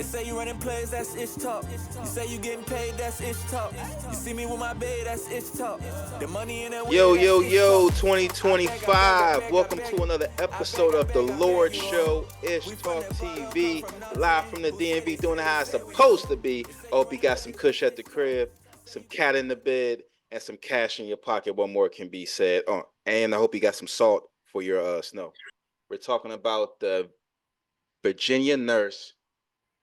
They say you running plays, that's Ishtalk. You say you getting paid, that's Ishtalk. You see me with my babe, that's Ishtalk. The money in that way, Yo, that's yo, yo, Ishtalk. 2025. Welcome to another episode of The Lord Show, Ishtalk TV, live from the DMV, doing how it's supposed to be. I hope you got some kush at the crib, some cat in the bed, and some cash in your pocket. What more can be said? Oh, and I hope you got some salt for your snow. We're talking about the Virginia nurse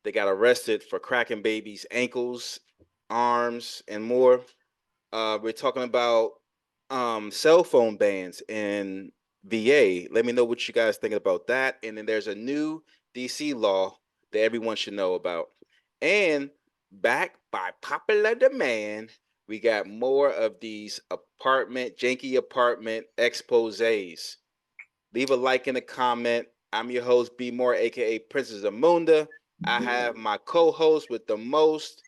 that got arrested for cracking babies' ankles, arms, and more. We're talking about cell phone bans in VA. Let me know what you guys think about that. And then there's a new DC law that everyone should know about. And back by popular demand, we got more of these janky apartment exposés. Leave a like in the comment. I'm your host, B More, aka Princess Amunda. I have my co-host with the most.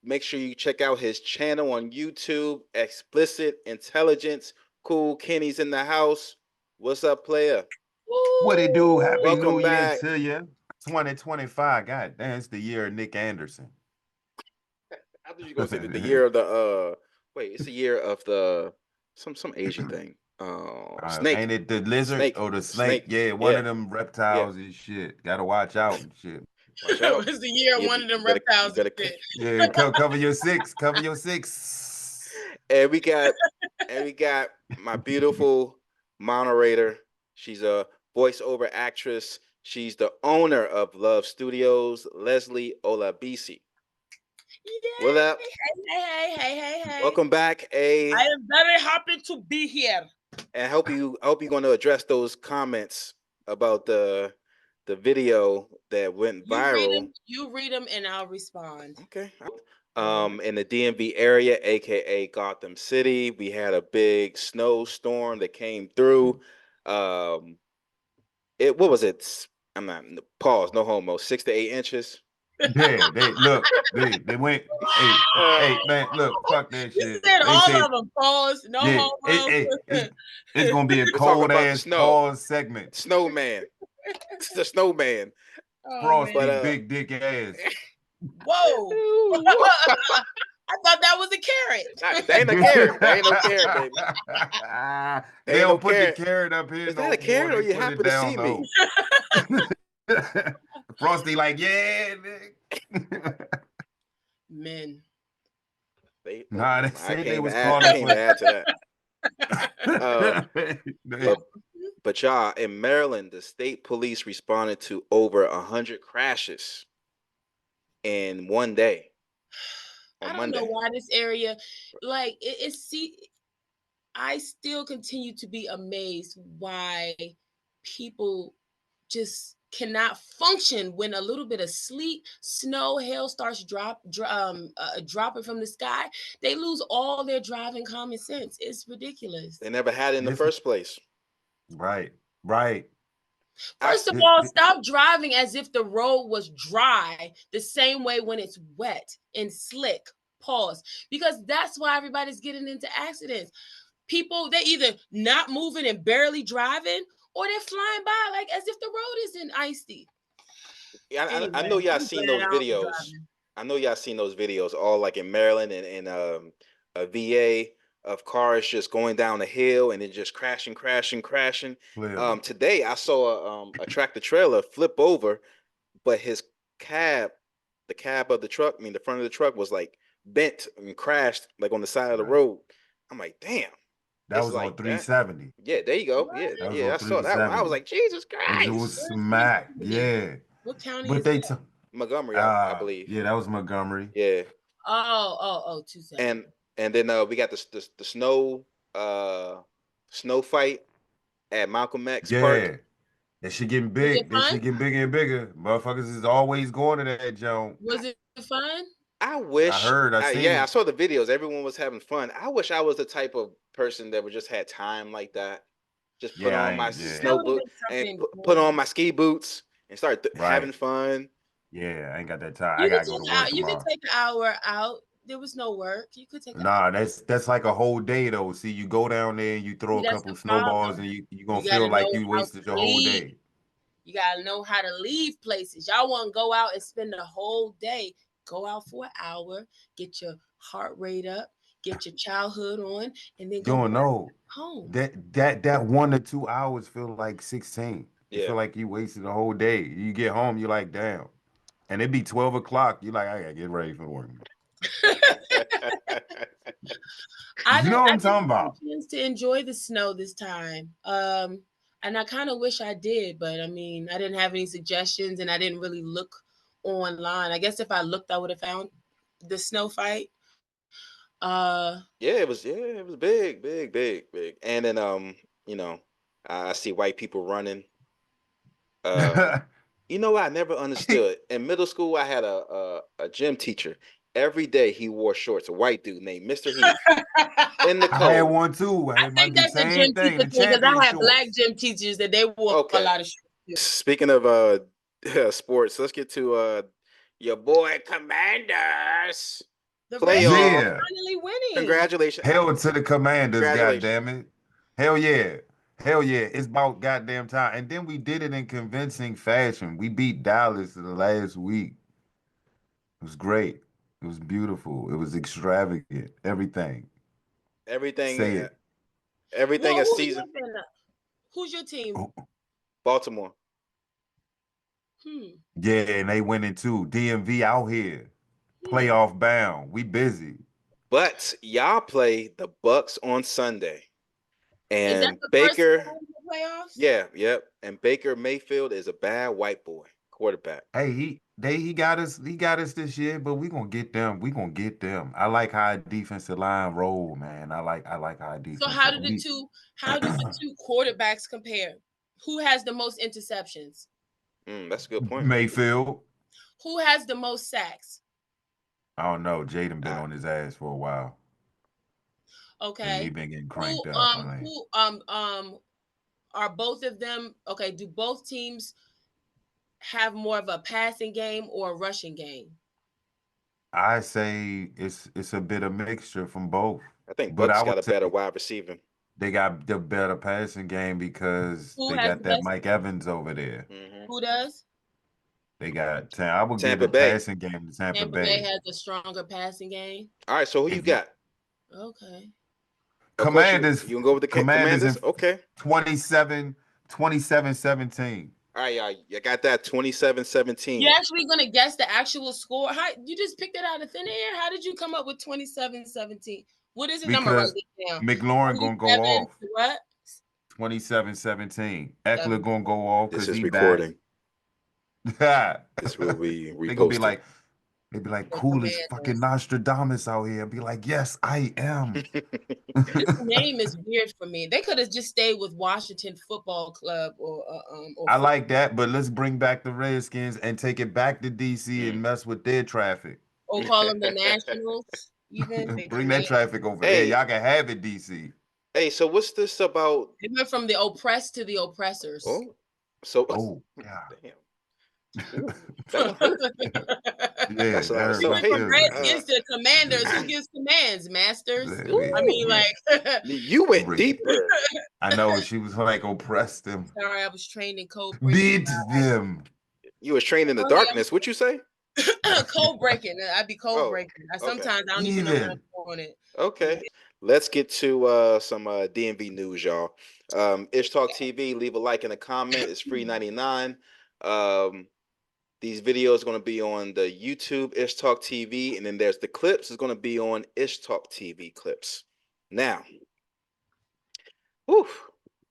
Make sure you check out his channel on YouTube, Explicit Intelligence. Cool Kenny's in the house. What's up, player? What it do? Happy Welcome New Year back. to you. 2025. God damn, it's the year of Nick Anderson. I thought you were gonna say the year of the it's the year of the some Asian thing. Snake. Ain't it the lizard Snake. or the snake? Yeah, one of them reptiles and shit. Gotta watch out and shit. Watch out. It's the year of one of them reptiles. Yeah, cover your six. Cover your six. And we got my beautiful moderator. She's a voiceover actress. She's the owner of Love Studios, Leslie Olabisi. Yay. What up? Hey. Welcome back, A. I am very happy to be here. And I hope you're going to address those comments about the video that went viral. You read them and I'll respond. Okay. In the DMV area, aka Gotham City, we had a big snowstorm that came through. What was it? I'm not pause, no homo, 6 to 8 inches. Yeah, they went. Hey, man, look, fuck that shit. You said of them, pause, no homo. It's gonna be a cold ass pause segment. Snowman. It's the snowman. Frosty big dick ass. Whoa. I thought that was a carrot. They ain't a carrot. They ain't no carrot, baby. They don't put the carrot up here. Is that a carrot or you happy to see me? Frosty like, yeah, men. They said they was calling. I can't add to that. But y'all, in Maryland, the state police responded to over 100 crashes in one day. I don't know why this area, like I still continue to be amazed why people just cannot function when a little bit of sleet, snow, hail starts dropping from the sky. They lose all their driving common sense. It's ridiculous. They never had it in the first place. Right. First of all, stop driving as if the road was dry the same way when it's wet and slick. Pause. Because that's why everybody's getting into accidents. People, they're either not moving and barely driving, or they're flying by like as if the road isn't icy. Yeah, anyway, I know y'all seen those videos. I know y'all seen those videos, all like in Maryland and a VA of cars just going down the hill and then just crashing. Today I saw a tractor trailer flip over, but his the cab of the truck, the front of the truck was like bent and crashed like on the side of the road. I'm like, damn. That was like on 370. Yeah, there you go. Yeah, I saw that one. I was like, Jesus Christ. It was smack. Yeah. What county but is they that? Montgomery, I believe. Yeah, that was Montgomery. Yeah. Oh, 270. And then we got the snow fight at Malcolm X Park. That shit getting big. That shit getting bigger and bigger. Motherfuckers is always going to that joint. Was it fun? I wish. I saw the videos. Everyone was having fun. I wish I was the type of person that would just had time like that. Just put on my snow boots and put on my ski boots and start having fun. Yeah, I ain't got that time. I gotta go to work tomorrow. You can take an hour out. There was no work. You could take. That's like a whole day though. See, you go down there and you throw a couple snowballs and you gonna feel like you wasted your whole day. You gotta know how to leave places. Y'all want to go out and spend the whole day. Go out for an hour, get your heart rate up, get your childhood on, and then You go don't back know home. that 1 to 2 hours feel like 16. You Yeah. feel like you wasted the whole day. You get home, you're like, damn. And it be 12 o'clock. You're like, I gotta get ready for work. You know what I'm talking about? Chance to enjoy the snow this time. And I kind of wish I did, but I mean, I didn't have any suggestions, and I didn't really look online. I guess if I looked, I would have found the snow fight. It was big, big, big, big. And then I see white people running. You know what I never understood? In middle school, I had a gym teacher. Every day he wore shorts, a white dude named Mr. Heath. In the I had cold. one too. I think do the that's a same gym thing. teacher The thing, because champion I had black shorts. gym teachers that they wore a Okay. lot of shorts. Speaking of sports, let's get to your boy Commanders. The Playoff. Yeah. finally winning. Congratulations. Hell to the Commanders, Congratulations. goddammit. Hell yeah. Hell yeah. It's about goddamn time. And then we did it in convincing fashion. We beat Dallas the last week. It was great. It was beautiful. It was extravagant. Everything. Everything Say it. everything a season. Who's your team? Oh, Baltimore. yeah, and they winning too. DMV out here. Playoff bound. We busy. But y'all play the Bucks on Sunday. And is that the Baker first playoffs? Yeah, yep. And Baker Mayfield is a bad white boy quarterback. Hey, he got us this year, but we gonna get them. We gonna get them. I like how defensive line roll, man. I like how defense. So how do the two quarterbacks compare? Who has the most interceptions? That's a good point. Mayfield. Who has the most sacks? I don't know. Jaden been on his ass for a while. Okay. He been getting cranked up. Are both of them okay? Do both teams have more of a passing game or a rushing game? I say it's a bit of mixture from both. I think Bucks got a better wide receiver. They got the better passing game because they got that Mike Evans over there. Mm-hmm. Who does? They got I would give Tampa the Bay. passing game to Tampa Bay. Bay has a stronger passing game. All right, so who you got? Okay. Commanders. You can go with the Commanders? Okay. 27-17. All right, y'all. You got that 27-17. You're actually going to guess the actual score? How you just picked it out of thin air? How did you come up with 27-17? What is it? Because number right down. McLaurin going to go off. What? 27-17. Eckler going to go off because he's recording. This will be reposted. They be like, cool as fucking Nostradamus out here. Be like, yes, I am. This name is weird for me. They could have just stayed with Washington Football Club or I like that, but let's bring back the Redskins and take it back to DC and mess with their traffic. Or call them the Nationals. Even bring that traffic over there. Y'all can have it, DC. Hey, so what's this about? It went from the oppressed to the oppressors. God. Damn. Yeah, Redskins to Commanders. Who gives commands, Masters? I mean, like you went deeper. I know she was like oppressed them. Sorry, I was trained in code breaking. Beat them. You was trained in the darkness. What you say? Code breaking. I'd be code breaking. Sometimes I don't even know how to go on it. Okay. Let's get to some DMV news, y'all. Ishtalk TV, leave a like and a comment. It's free 99. These videos are going to be on the YouTube Ishtalk TV, and then there's the clips. It's going to be on Ishtalk TV clips. Now,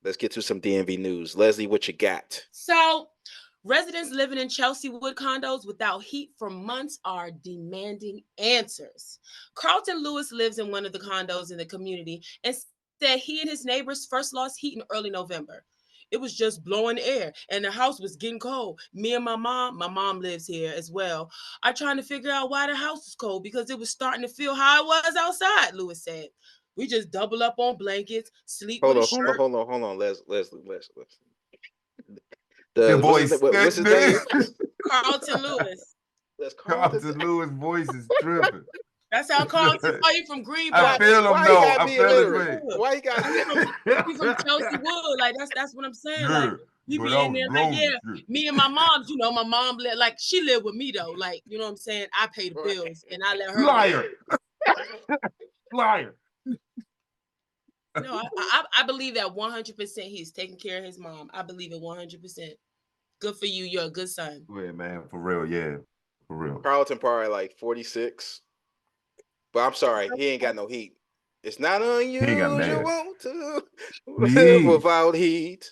let's get to some DMV news. Leslie, what you got? So, residents living in Chelsea Wood condos without heat for months are demanding answers. Carlton Lewis lives in one of the condos in the community and said he and his neighbors first lost heat in early November. It was just blowing air and the house was getting cold. Me and my mom lives here as well, are trying to figure out why the house was cold because it was starting to feel how it was outside, Lewis said. We just double up on blankets, sleep with a shirt. Hold on, Leslie. What's his name? Carlton Lewis. Carlton Lewis' voice is tripping. That's how Carlton are you from Greenville. I feel him though. I feel his way. Why you got me? He's from Chelsea Wood. Like that's what I'm saying. Like We But be I in was there like, blown yeah, and shit. me and my mom, my mom like she lived with me though. Like, you know what I'm saying? I pay the bills and I let her Liar. Liar. No, I believe that 100% he's taking care of his mom. I believe it 100%. Good for you. You're a good son. Yeah, man, for real, yeah. For real. Carlton probably like 46. But I'm sorry, he ain't got no heat. It's not unusual to live without heat.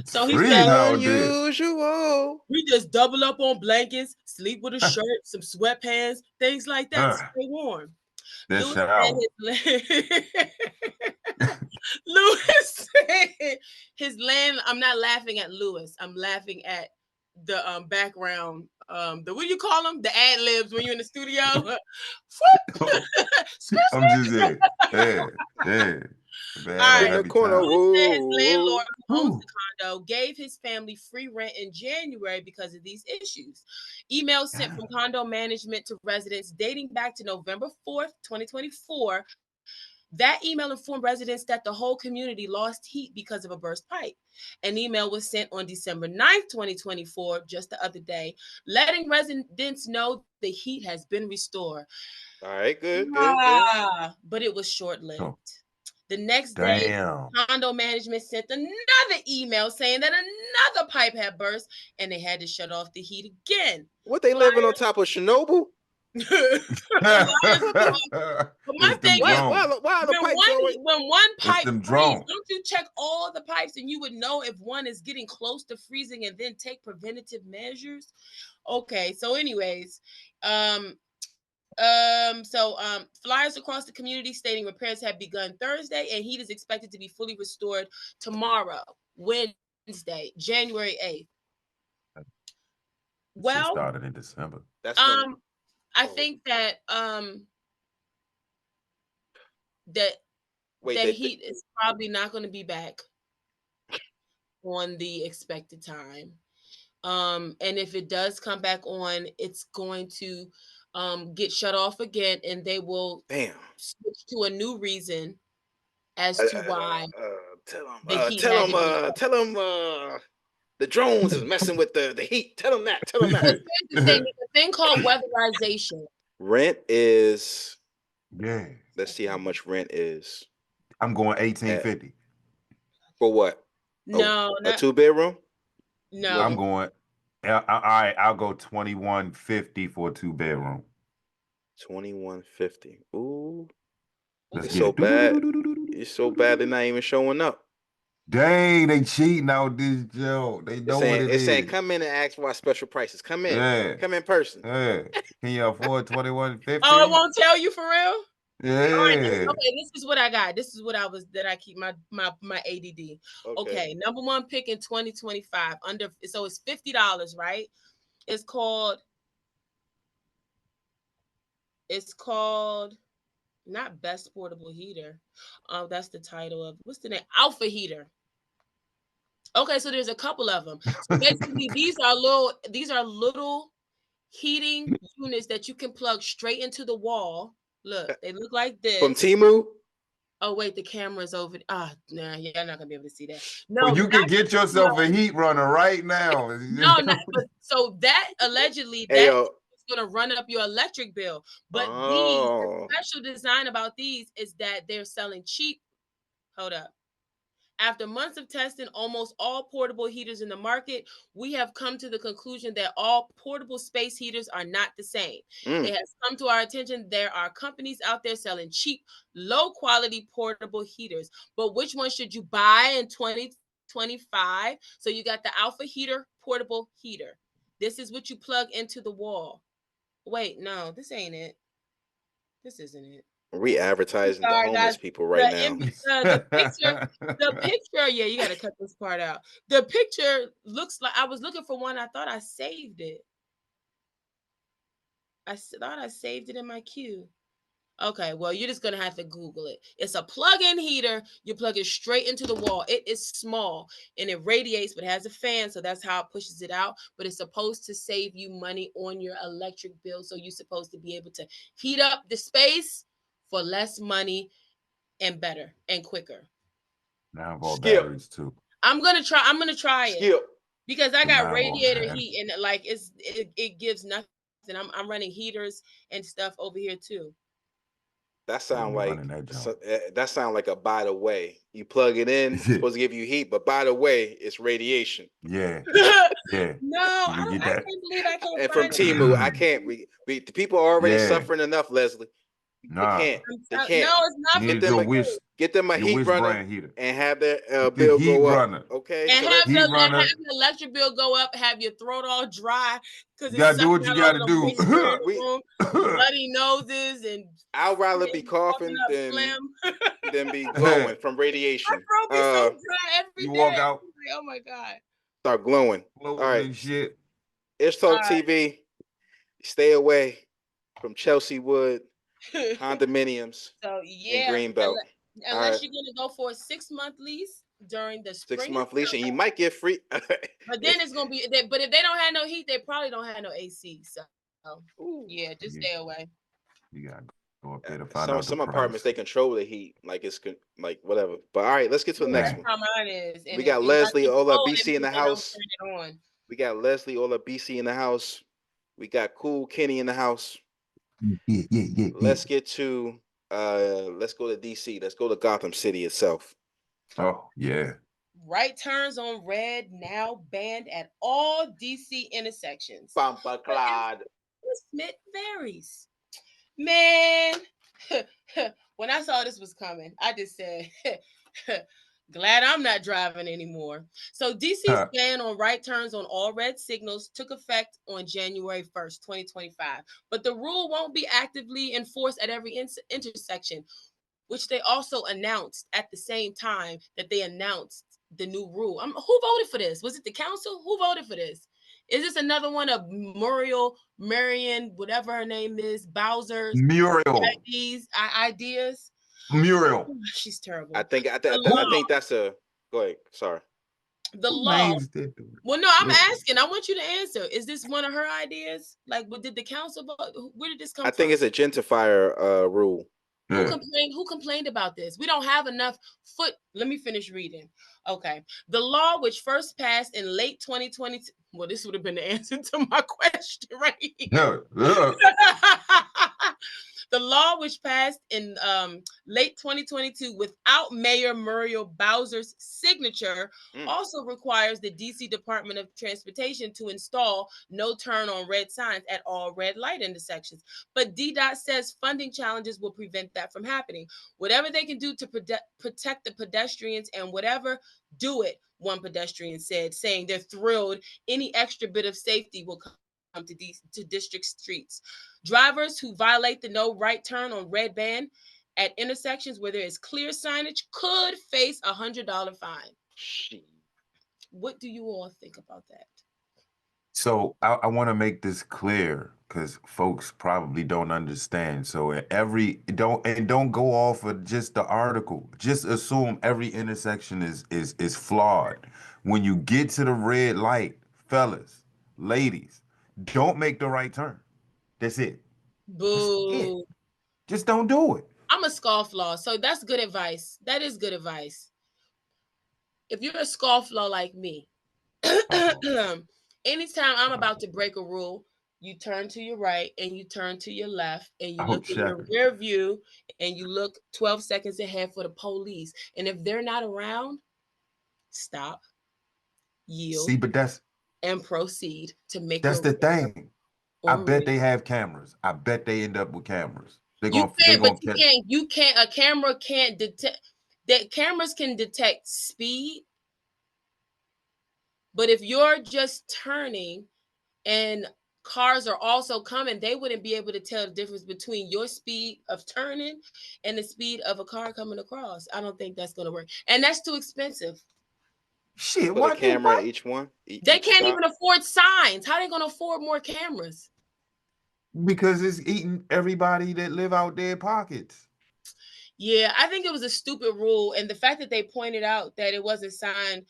So he said, unusual. We just double up on blankets, sleep with a shirt, some sweatpants, things like that. Stay warm. Lewis said his land. I'm not laughing at Lewis. I'm laughing at the background. The what do you call them? The ad libs when you're in the studio. I'm just saying. Yeah. All right. In the corner. His landlord who owns the condo gave his family free rent in January because of these issues. Emails sent from condo management to residents dating back to November 4th, 2024. That email informed residents that the whole community lost heat because of a burst pipe. An email was sent on December 9th, 2024, just the other day, letting residents know the heat has been restored. All right, good. But it was short-lived. The next day, condo management sent another email saying that another pipe had burst and they had to shut off the heat again. What, they living on top of Chernobyl? My thing is, why the pipes when one pipe freezes, don't you check all the pipes and you would know if one is getting close to freezing and then take preventative measures? Okay, so anyways, flyers across the community stating repairs have begun Thursday and heat is expected to be fully restored tomorrow, Wednesday, January 8th. Well, she started in December. That's I think that heat is probably not going to be back on the expected time. And if it does come back on, it's going to get shut off again, and they will switch to a new reason as to why. Tell them the drones is messing with the heat. Tell them that. Here's the thing. It's a thing called weatherization. Rent is. Yeah. Let's see how much rent is. I'm going $1,850. For what? No, a 2-bedroom. No, I'm going. All right, I'll go $2,150 for a 2-bedroom. $2,150. Ooh, it's so bad. It's so bad they're not even showing up. Dang, they cheating out this Joe. They know what it is. Saying, come in and ask for our special prices. Come in. Yeah. Come in person. Yeah. Can you afford $2,150? Oh, it won't tell you for real? Yeah. Right, okay, this is what I got. This is what I keep my ADD. Okay, number one pick in 2025 so it's $50, right? It's called not Best Portable Heater. That's the title of what's the name? Alpha Heater. Okay, so there's a couple of them. So basically these are little heating units that you can plug straight into the wall. Look, they look like this. From Temu? Oh, wait, the camera's over. Nah, you're not going to be able to see that. No, well, you can get yourself a heat runner right now. No, so that allegedly, that's going to run up your electric bill. But the special design about these is that they're selling cheap. Hold up. After months of testing almost all portable heaters in the market, we have come to the conclusion that all portable space heaters are not the same. It has come to our attention there are companies out there selling cheap, low-quality portable heaters. But which one should you buy in 2025? So you got the Alpha Heater portable heater. This is what you plug into the wall. Wait, no, this ain't it. This isn't it. We advertising the homeless people right now. The picture, yeah, you got to cut this part out. The picture looks like I was looking for one. I thought I saved it. I thought I saved it in my queue. Okay, well, you're just going to have to Google it. It's a plug-in heater. You plug it straight into the wall. It is small and it radiates, but has a fan, so that's how it pushes it out. But it's supposed to save you money on your electric bill, so you're supposed to be able to heat up the space for less money and better and quicker. Now I've all batteries too. I'm gonna try it. Because I got Nah, I'm radiator gonna heat and like it gives nothing. I'm running heaters and stuff over here too. That sound like running that jump. that sound like a by the way. You plug it in, it's supposed to give you heat, but by the way, it's radiation. Yeah, yeah. No, You can get I that. can't believe I can't And from find it. Timu, I can't. The people are already Yeah. suffering enough, Leslie. They Nah. can't. They No, can't. it's not You for need Get them your a, wish, get them a your heat wish runner brand heater. and have their The bill heat go up. runner. Okay. and So have Heat runner. the electric bill go up, have your throat all dry because You it's gotta do what sucking you out all gotta the do. moisture in the we room, bloody noses, and I'd rather be coughing coughing up phlegm. than be glowing from My radiation. throat be so dry every You day. walk out Like, oh my God. Start glowing. All floating right. and shit. Ishtalk TV. Stay away from Chelsea Wood condominiums So in yeah, Greenbelt. All unless right. you're gonna go for a 6-month lease during the 6 spring and month lease, and you summer. might get free. But then it's gonna be. But if they don't have no heat, they probably don't have no AC. So yeah, just stay away. You gotta go up there to find out the some price. apartments they control the heat, like it's like whatever. But all right, let's get to the next That's one. how mine is. We got Leslie Ola BC in the They don't house. turn it on. We got Leslie Ola BC in the house. We got Cool Kenny in the house. Yeah. Let's get to let's go to DC. Let's go to Gotham City itself. Oh yeah. Right turns on red now banned at all DC intersections. Bumper Clyde. Smith varies. Man, when I saw this was coming, I just said, glad I'm not driving anymore. So DC's ban on right turns on all red signals took effect on January 1st, 2025. But the rule won't be actively enforced at every intersection, which they also announced at the same time that they announced the new rule. Who voted for this? Was it the council? Who voted for this? Is this another one of Marion, whatever her name is, Bowser's ideas? Muriel. She's terrible. I think that's a. Go ahead. Sorry. The law. Well, no, I'm asking. I want you to answer. Is this one of her ideas? Like, did the council vote? Where did this come from? I think it's a gentrifier rule. Who complained about this? We don't have enough foot. Let me finish reading. Okay. The law, which first passed in late 2022. Well, this would have been the answer to my question, right here. The law, which passed in late 2022 without Mayor Muriel Bowser's signature, also requires the DC Department of Transportation to install no turn on red signs at all red light intersections. But DDOT says funding challenges will prevent that from happening. Whatever they can do to protect the pedestrians and whatever, do it, one pedestrian said, saying they're thrilled any extra bit of safety will come to district streets. Drivers who violate the no right turn on red band at intersections where there is clear signage could face a $100 fine. What do you all think about that? So I want to make this clear because folks probably don't understand. So don't go off of just the article. Just assume every intersection is flawed. When you get to the red light, fellas, ladies, don't make the right turn. That's it. Boo. That's it. Just don't do it. I'm a scofflaw, so that's good advice. That is good advice. If you're a scofflaw like me, anytime I'm about to break a rule, you turn to your right and you turn to your left and you look in your rear view and you look 12 seconds ahead for the police. And if they're not around, stop, yield, and proceed to make. That's the thing. I bet they have cameras. I bet they end up with cameras. You can't. A camera can't detect. That cameras can detect speed, but if you're just turning and cars are also coming, they wouldn't be able to tell the difference between your speed of turning and the speed of a car coming across. I don't think that's going to work, and that's too expensive. Shit, put a camera each one. They can't even afford signs. How are they going to afford more cameras? Because it's eating everybody that live out their pockets. Yeah, I think it was a stupid rule, and the fact that they pointed out that it wasn't signed,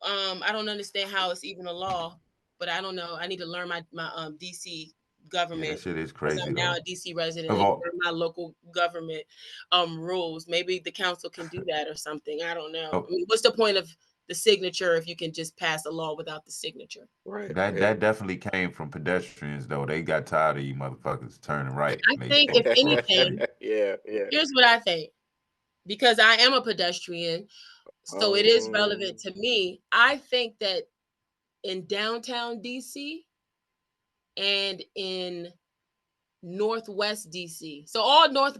I don't understand how it's even a law. But I don't know. I need to learn my DC government. Yeah, that shit is crazy. I'm now a DC resident. And learn my local government rules. Maybe the council can do that or something. I don't know. I mean, what's the point of the signature if you can just pass a law without the signature. Right. That definitely came from pedestrians though. They got tired of you motherfuckers turning right. I think if anything, yeah. here's what I think. Because I am a pedestrian, so it is relevant to me. I think that in downtown DC and in Northwest DC, so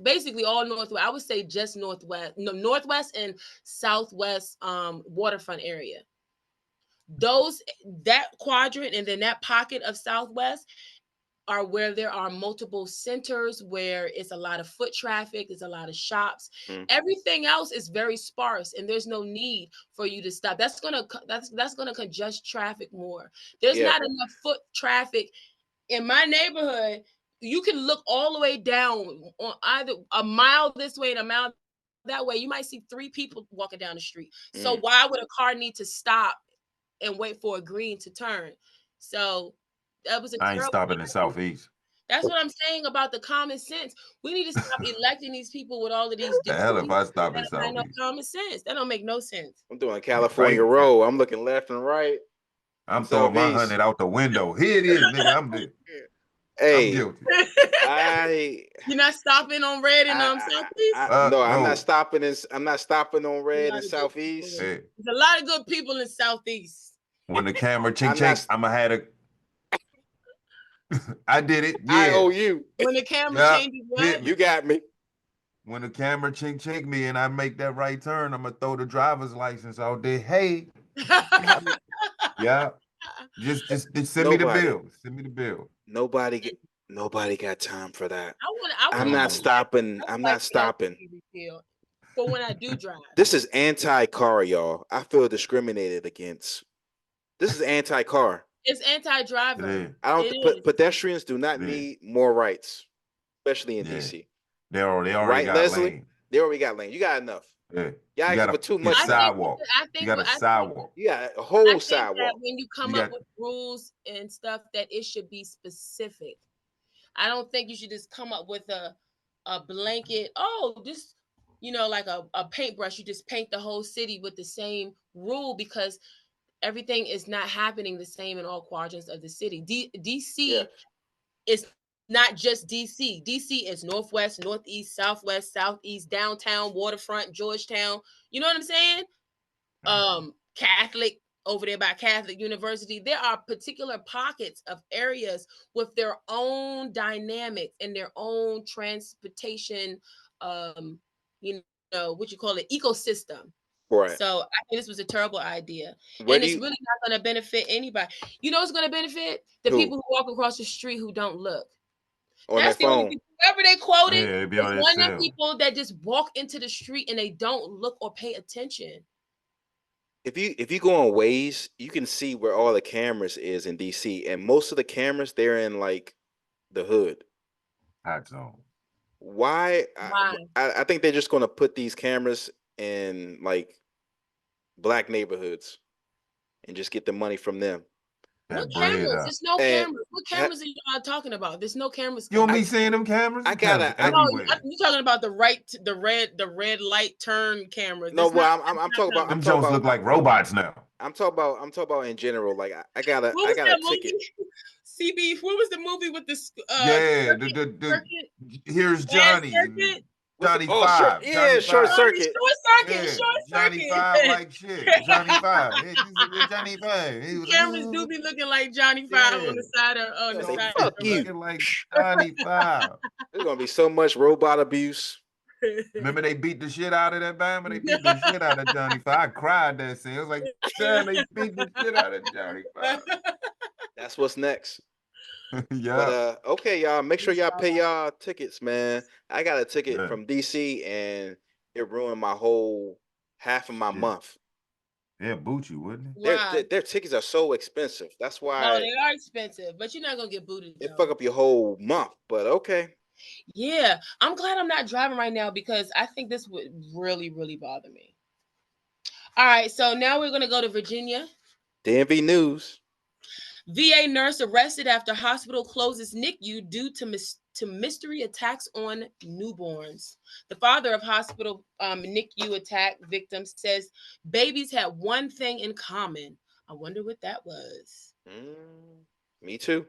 basically all Northwest, I would say just Northwest and Southwest waterfront area. That quadrant and then that pocket of Southwest are where there are multiple centers, where it's a lot of foot traffic, there's a lot of shops. Everything else is very sparse, and there's no need for you to stop. That's gonna congest traffic more. There's not enough foot traffic in my neighborhood. You can look all the way down on either a mile this way and a mile that way. You might see 3 people walking down the street. So why would a car need to stop and wait for a green to turn? So that was I ain't stopping in Southeast. That's what I'm saying about the common sense. We need to stop electing these people with all of these. The hell if I stop in Southeast? No common sense. That don't make no sense. I'm doing California roll. I'm looking left and right. I'm throwing my 100 out the window. Here it is, nigga. I'm dead. Hey, I'm guilty. You're not stopping on red in Southeast? No, I'm not stopping on red in Southeast. There's a lot of good people in Southeast. When the camera chink, I'm gonna have a. I did it. Yeah. I owe you. When the camera changes, what? You got me. When the camera chink me and I make that right turn, I'm gonna throw the driver's license out there. Hey. Yeah. Just send me the bill. Send me the bill. Nobody got time for that. I'm not stopping. I'm not stopping. For when I do drive. This is anti-car, y'all. I feel discriminated against. This is anti-car. It's anti-driver. Pedestrians do not need more rights, especially in DC. They already got Leslie? lane. They already got lane. You got enough. Yeah. Y'all got for too much sidewalk. You got a sidewalk. You got a whole sidewalk. When you come up with rules and stuff, that it should be specific. I don't think you should just come up with a blanket. Oh, just like a paintbrush. You just paint the whole city with the same rule, because everything is not happening the same in all quadrants of the city. DC is not just DC. DC is Northwest, Northeast, Southwest, Southeast, downtown, waterfront, Georgetown. You know what I'm saying? Catholic over there by Catholic University. There are particular pockets of areas with their own dynamics and their own transportation, ecosystem. Right. So I think this was a terrible idea. It's really not going to benefit anybody. You know what's going to benefit? The people who walk across the street who don't look. That's the only people, whoever they quoted, one of the people that just walk into the street and they don't look or pay attention. If you go on Waze, you can see where all the cameras is in DC, and most of the cameras, they're in like the hood. Hot zone. Why? I think they're just going to put these cameras in like black neighborhoods and just get the money from them. What cameras? There's no cameras. What cameras are you talking about? There's no cameras. You don't be seeing them cameras? I gotta. You're talking about the red light turn cameras. No, well, I'm talking about. Them Jones look like robots now. I'm talking about in general. Like I got a ticket. CB, what was the movie with the here's Johnny. Johnny oh, Five. Sure, yeah, Short Circuit. Johnny Five like shit. Johnny Five. Johnny Five. Cameras do be looking like Johnny Five on the side of fuck you. Looking like Johnny Five. There's gonna be so much robot abuse. Remember they beat the shit out of that Bama? They beat the shit out of Johnny Five. I cried that scene. It was like, damn, they beat the shit out of Johnny Five. That's what's next. Yeah. But okay, y'all, make sure y'all pay y'all tickets, man. I got a ticket from DC and it ruined my whole half of my month. Yeah, boot you, wouldn't it? Their tickets are so expensive. That's why. No, they are expensive, but you're not gonna get booted. It fuck up your whole month, but okay. Yeah, I'm glad I'm not driving right now because I think this would really, really bother me. All right, so now we're gonna go to Virginia. DMV news. VA nurse arrested after hospital closes NICU due to to mystery attacks on newborns. The father of hospital NICU attack victims says babies had one thing in common. I wonder what that was. Me too.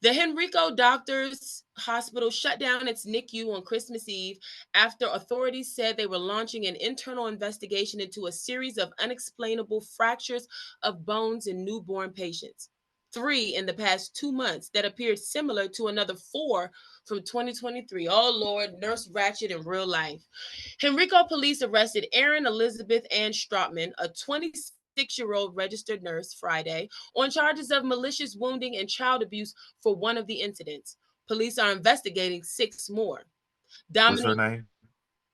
The Henrico Doctors Hospital shut down its NICU on Christmas Eve after authorities said they were launching an internal investigation into a series of unexplainable fractures of bones in newborn patients. 3 in the past 2 months that appeared similar to another 4 from 2023. Oh Lord, Nurse Ratchet in real life. Henrico police arrested Erin Elizabeth Ann Strotman, a 26-year-old registered nurse, Friday on charges of malicious wounding and child abuse for one of the incidents. Police are investigating 6 more. What's her name?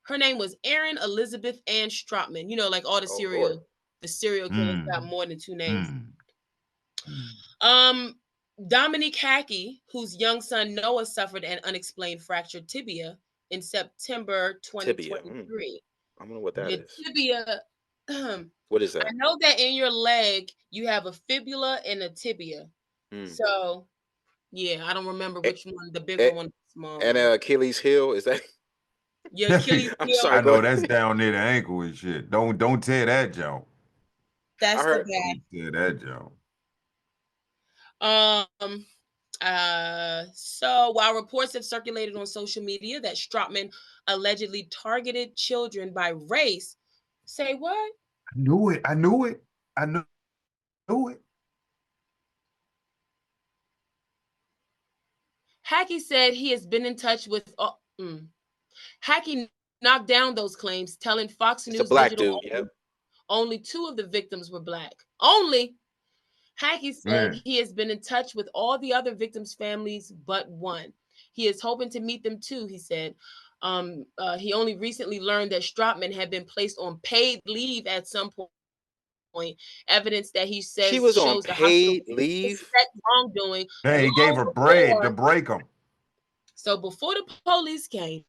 Her name was Erin Elizabeth Ann Strotman. You know, like all the serial killers got more than 2 names. Dominique Hackey, whose young son Noah suffered an unexplained fractured tibia in September 2023. I don't know what that is. Tibia. What is that? I know that in your leg you have a fibula and a tibia. So, yeah, I don't remember which one, the bigger one, the smaller. And Achilles heel, is that? Yeah, Achilles heel. Sorry, I know that's down near the ankle and shit. Don't tear that jump. That's the bad. Tear that jump. So while reports have circulated on social media that Strotman allegedly targeted children by race, say what? I knew it. Hackey said he has been in touch with. Hackey knocked down those claims, telling Fox News Digital only 2 of the victims were Black. Only. Hackey said he has been in touch with all the other victims' families but one. He is hoping to meet them too, he said. He only recently learned that Strotman had been placed on paid leave at some point. Evidence that he says she was shows on paid leave. Wrongdoing. Hey, he gave her bread to break them. So before the police came,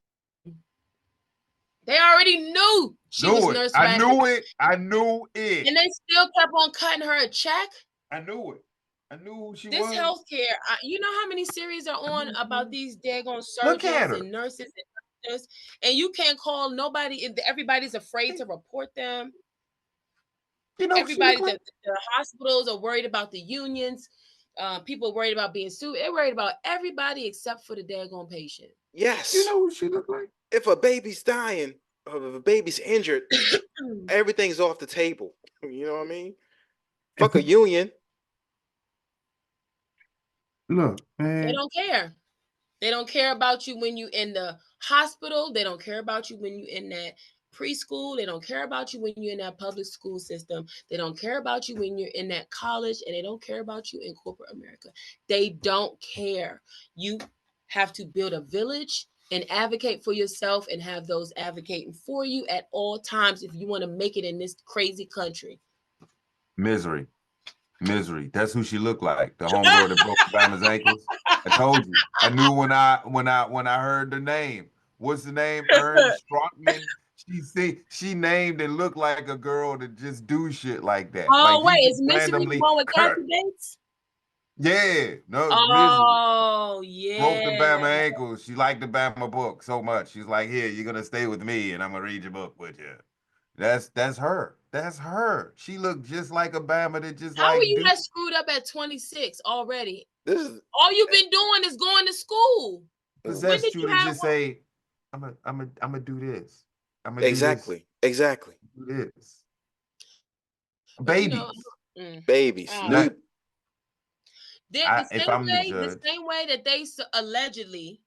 they already knew she was Nurse Ratchet. I knew it. And they still kept on cutting her a check. I knew it. I knew who she was. This healthcare, you know how many series are on about these daggone surgeons and nurses and doctors, and you can't call nobody. Everybody's afraid to report them. You know, everybody, the hospitals are worried about the unions. People are worried about being sued. They're worried about everybody except for the daggone patient. Yes. You know what she look like? If a baby's dying or if a baby's injured, everything's off the table. You know what I mean? Fuck a union. Look, man. They don't care. They don't care about you when you in the hospital. They don't care about you when you in that preschool. They don't care about you when you're in that public school system. They don't care about you when you're in that college, and they don't care about you in corporate America. They don't care. You have to build a village and advocate for yourself and have those advocating for you at all times if you want to make it in this crazy country. Misery. That's who she looked like. The homegirl that broke Obama's ankles. I told you. I knew when I heard the name. What's the name? Ernest Strotman. She named and looked like a girl that just do shit like that. Oh, like, wait, is Misery the one with Kathy Bates? Yeah, no. Oh, Misery. Broke the Bama ankles. She liked the Bama book so much. She's like, here, you're gonna stay with me, and I'm gonna read your book with you. That's her. That's her. She looked just like a Bama that just How are you that screwed up at 26 already? All you've been doing is going to school. Possessed you to just say, I'm gonna do this. I'm gonna exactly. Do this. Babies. Babies. The same way that they allegedly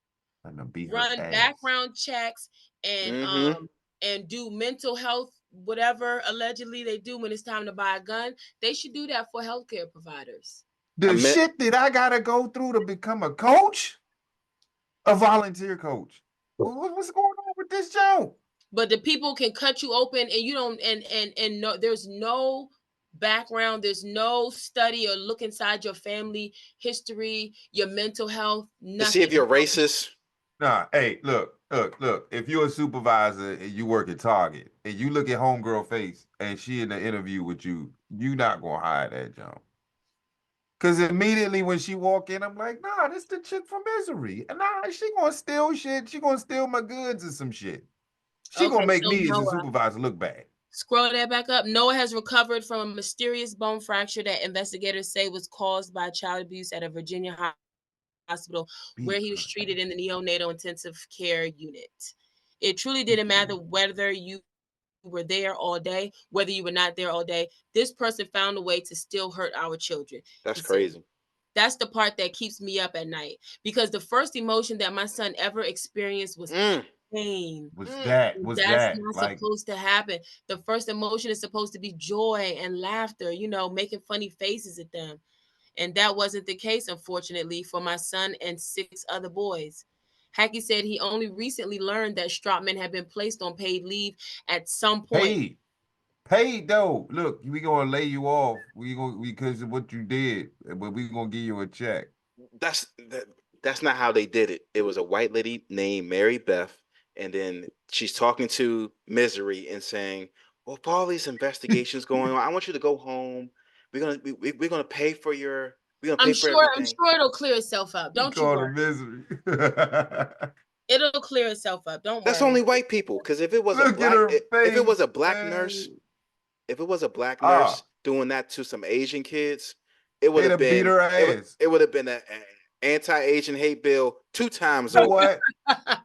run background checks and do mental health, whatever allegedly they do when it's time to buy a gun, they should do that for healthcare providers. The shit that I gotta go through to become a coach, a volunteer coach. What's going on with this joke? But the people can cut you open, and you don't, and no, there's no background, there's no study or look inside your family history, your mental health, nothing. To see if you're racist. Nah, hey, look. If you're a supervisor and you work at Target and you look at homegirl face and she in the interview with you, you're not gonna hide that jump. Cause immediately when she walk in, I'm like, nah, this the chick from Misery. And nah, she gonna steal shit. She gonna steal my goods and some shit. She gonna Okay, make so me as a Noah, supervisor look bad. scroll that back up. Noah has recovered from a mysterious bone fracture that investigators say was caused by child abuse at a Virginia hospital where he was treated in the neonatal intensive care unit. It truly didn't matter whether you were there all day, whether you were not there all day. This person found a way to still hurt our children. That's crazy. That's the part that keeps me up at night, because the first emotion that my son ever experienced was pain. That's not like, supposed to happen. The first emotion is supposed to be joy and laughter, making funny faces at them. And that wasn't the case, unfortunately, for my son and 6 other boys. Hackey said he only recently learned that Stropman had been placed on paid leave at some point. Paid though. Look, we gonna lay you off. Because of what you did, but we gonna give you a check. That's not how they did it. It was a white lady named Mary Beth, and then she's talking to Misery and saying, "Well, for all these investigations going on, I want you to go home. We're gonna pay for your. We're gonna pay for everything." I'm sure it'll clear itself up. Don't you worry. Misery. It'll clear itself up. Don't worry. That's only white people. Because if it was if it was a black nurse, if it was a black nurse doing that to some Asian kids, it would have been beat her ass. It would have been an anti-Asian hate bill 2 times. So what? 5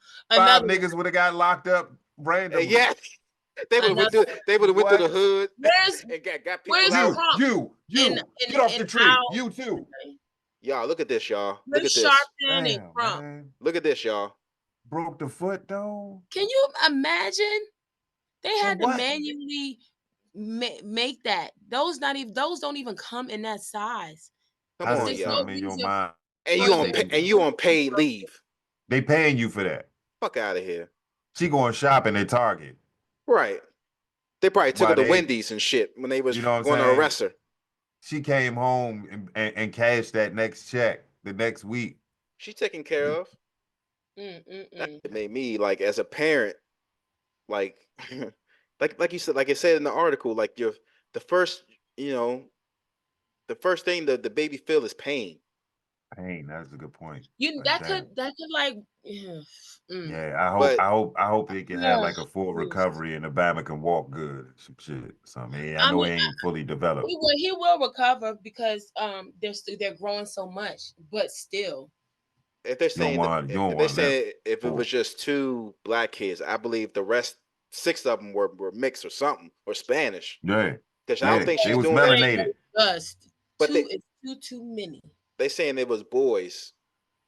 niggas would have got locked up randomly. Yeah. They would have went through the hood and got people out. You get off the tree. You too. Y'all, look at this, y'all. Look at this. Look at this, y'all. Broke the foot though. Can you imagine? They had to manually make that. Those don't even come in that size. Come on, y'all. In your mind. And you on paid leave. They paying you for that. Fuck out of here. She going shopping at Target. Right. They probably took her to Wendy's and shit when they was going to arrest her. She came home and cashed that next check the next week. She taken care of. It made me, like, as a parent, like you said, like it said in the article, like the first thing the baby feel is pain. Pain. That's a good point. That could like Yeah, I hope it can have like a full recovery and the Bama can walk good. Some shit. Something. I know he ain't fully developed. He will recover because they're growing so much, but still. If they're saying if it was just 2 black kids, I believe the rest 6 of them were mixed or something or Spanish. Yeah. Because I don't think she's doing melanated. But it's too many. They saying it was boys.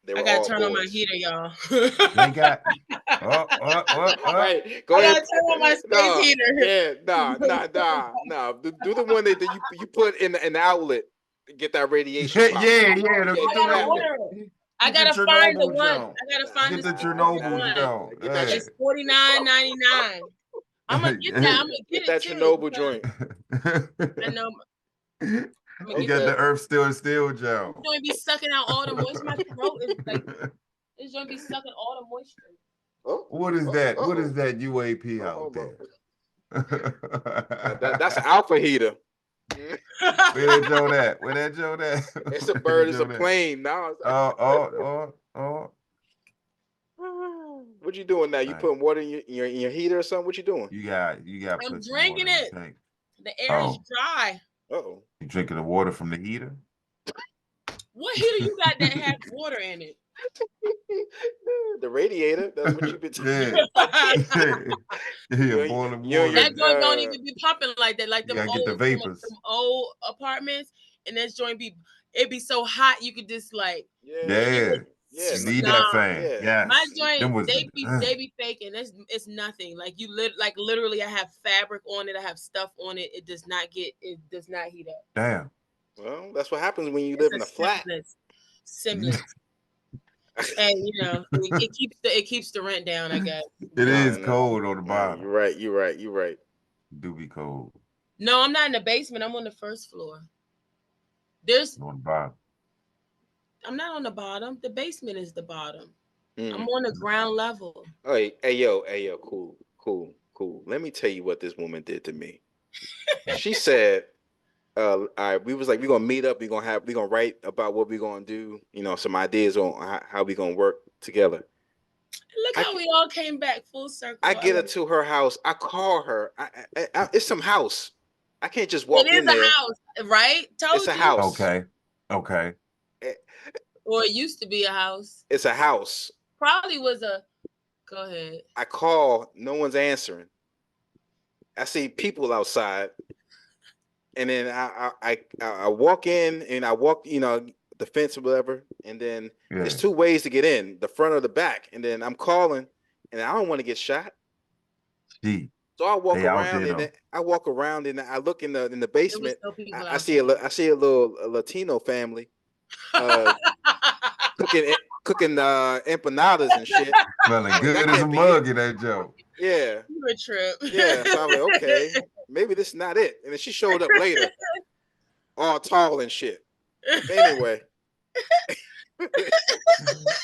I gotta turn on my heater, y'all. They got right. Go ahead. I gotta turn on my space heater. Yeah, nah. Do the one that you put in the outlet to get that radiation. I gotta find the one. I gotta find the Chernobyl joint. It's $49.99. I'm gonna get that. I'm gonna get that Chernobyl joint. I know. You got the Earth Still joint. It's gonna be sucking out all the moisture. My throat is like, it's gonna be sucking all the moisture. What is that? What is that UAP out there? That's an alpha heater. Where that Joe at? It's a bird. It's a plane. Now. What you doing now? You putting water in your heater or something? What you doing? You got. I'm drinking it. The air is dry. Uh-oh. You drinking the water from the heater? What heater you got that has water in it? The radiator. That's what you've been doing. Boiling water. That joint don't even be pumping like that. Like them old apartments, and that joint it be so hot you could just like you need that fan. Yeah. My joint, they be faking. It's nothing. Like literally, I have fabric on it. I have stuff on it. It does not heat up. Damn. Well, that's what happens when you live in a flat. Similar. And it keeps the rent down, I guess. It is cold on the bottom. You're right. It do be cold. No, I'm not in the basement. I'm on the first floor. There's on the bottom. I'm not on the bottom. The basement is the bottom. I'm on the ground level. Hey, yo, cool. Let me tell you what this woman did to me. She said, all right, we was like, we're gonna meet up, we're gonna write about what we're gonna do, some ideas on how we gonna work together. Look how we all came back full circle. I get her to her house. I call her. It's some house. I can't just walk in there. It is a house, right? It's a house. Okay. Or it used to be a house. It's a house. Probably was a. Go ahead. I call. No one's answering. I see people outside, and then I walk in, and I walk, the fence or whatever, and then there's two ways to get in: the front or the back. And then I'm calling, and I don't want to get shot. So I walk around, and I look in the basement. I see a little Latino family cooking empanadas and shit. Smelling good as a mug in that joke. Yeah. You a trip. Yeah. So I'm like, okay, maybe this is not it. And then she showed up later, all tall and shit. Anyway.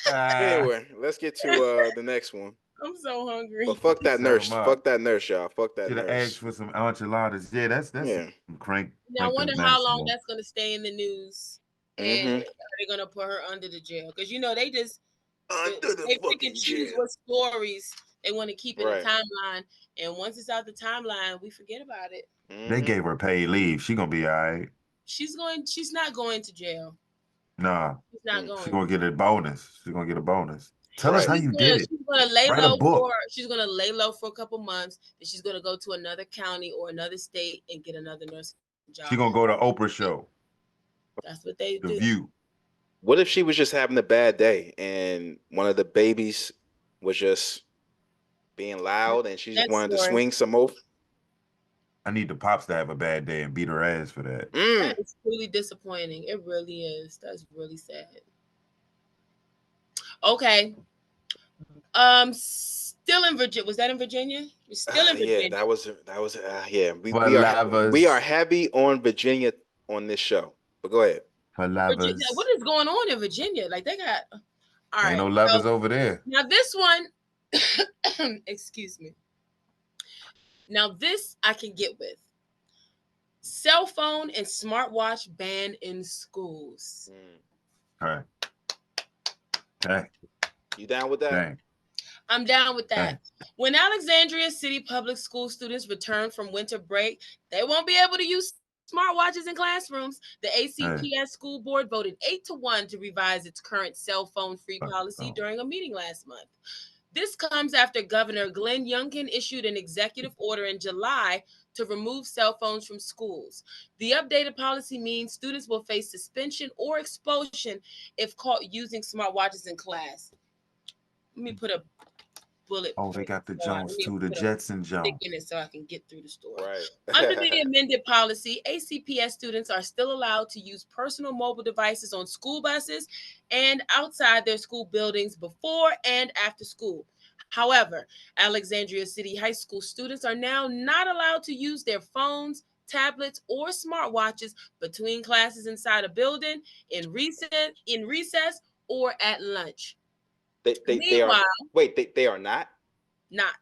Anyway, let's get to the next one. I'm so hungry. But fuck that nurse. Fuck that nurse, y'all. Fuck that nurse. Asked for some enchiladas. Yeah, that's crank. Now I wonder how long that's gonna stay in the news. And are they gonna put her under the jail? Because they just they pick and choose what stories they want to keep in the timeline. And once it's out the timeline, we forget about it. They gave her paid leave. She gonna be all right. She's not going to jail. Nah. She's not going. She's gonna get a bonus. She's gonna get a bonus. Tell us how you did it. She's gonna lay low she's gonna lay low for a couple months, then she's gonna go to another county or another state and get another nursing job. She's gonna go to Oprah show. That's what they do. The View. What if she was just having a bad day and one of the babies was just being loud and she just wanted to swing some more? I need the pops to have a bad day and beat her ass for that. That is really disappointing. It really is. That's really sad. Okay. Still in Virginia. Was that in Virginia? We're still in Virginia. Yeah, that was yeah. We are heavy on Virginia on this show. But go ahead. Virginia, what is going on in Virginia? Like they got all right. Ain't no lovers over there. Now this one, excuse me. Now this I can get with. Cell phone and smartwatch banned in schools. All right. Okay. You down with that? Dang. I'm down with that. When Alexandria City Public School students return from winter break, they won't be able to use smartwatches in classrooms. The ACPS school board voted 8-1 to revise its current cell phone free policy during a meeting last month. This comes after Governor Glenn Youngkin issued an executive order in July to remove cell phones from schools. The updated policy means students will face suspension or expulsion if caught using smartwatches in class. Let me put a bullet. Oh, they got the Jones too, the Jetson Jones. In it so I can get through the story. Right. Under the amended policy, ACPS students are still allowed to use personal mobile devices on school buses and outside their school buildings before and after school. However, Alexandria City High School students are now not allowed to use their phones, tablets, or smartwatches between classes inside a building, in recess, or at lunch. They are. Wait, they are not? Not.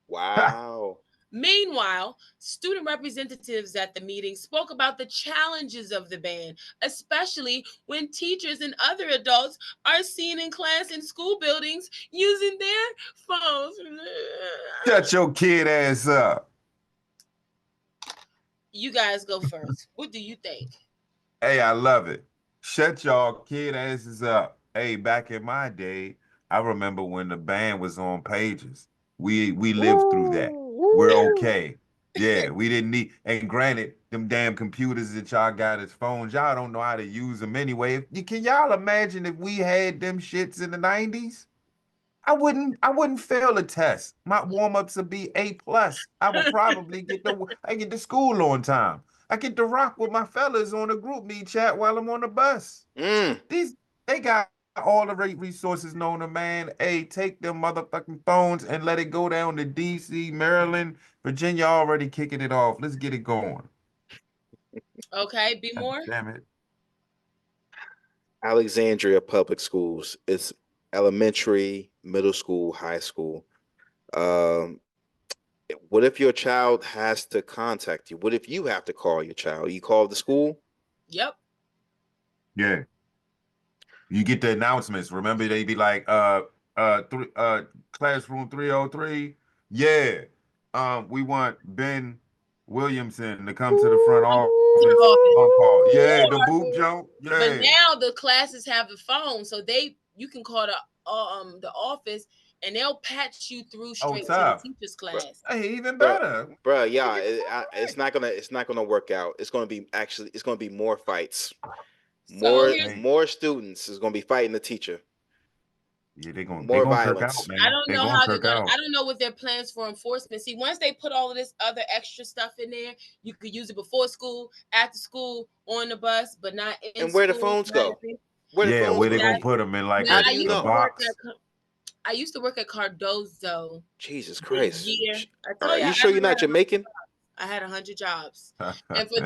Wow. Meanwhile, student representatives at the meeting spoke about the challenges of the ban, especially when teachers and other adults are seen in class in school buildings using their phones. Shut your kid ass up. You guys go first. What do you think? Hey, I love it. Shut y'all kid asses up. Hey, back in my day, I remember when the ban was on pages. We lived through that. We're okay. Yeah, we didn't need, and granted, them damn computers that y'all got as phones, y'all don't know how to use them anyway. Can y'all imagine if we had them shits in the 90s? I wouldn't fail a test. My warm-ups would be A+. I would probably get to school on time. I get to rock with my fellas on a group meet chat while I'm on the bus. They got all the resources known to man. Hey, take them motherfucking phones and let it go down to DC, Maryland, Virginia already kicking it off. Let's get it going. Okay, be more. Damn it. Alexandria Public Schools. It's elementary, middle school, high school. What if your child has to contact you? What if you have to call your child? You call the school? Yep. Yeah. You get the announcements. Remember, they be like, classroom 303. Yeah. We want Ben Williamson to come to the front office on call. Yeah, the boop jump. But Yeah. now the classes have the phone, so you can call the office and they'll patch you through straight to the teacher's class. Hey, even better. Bro, yeah, it's not gonna work out. It's gonna be more fights. More students is gonna be fighting the teacher. Yeah, they're gonna kirk out, man. I don't know how they're gonna. I don't know what their plans for enforcement. See, once they put all of this other extra stuff in there, you could use it before school, after school, on the bus, but not in and school. where the phones go? Where they gonna put them in, like, how do you know? I used to work at Cardozo. Jesus Christ! Are you sure you're not Jamaican? I had 100 jobs. And for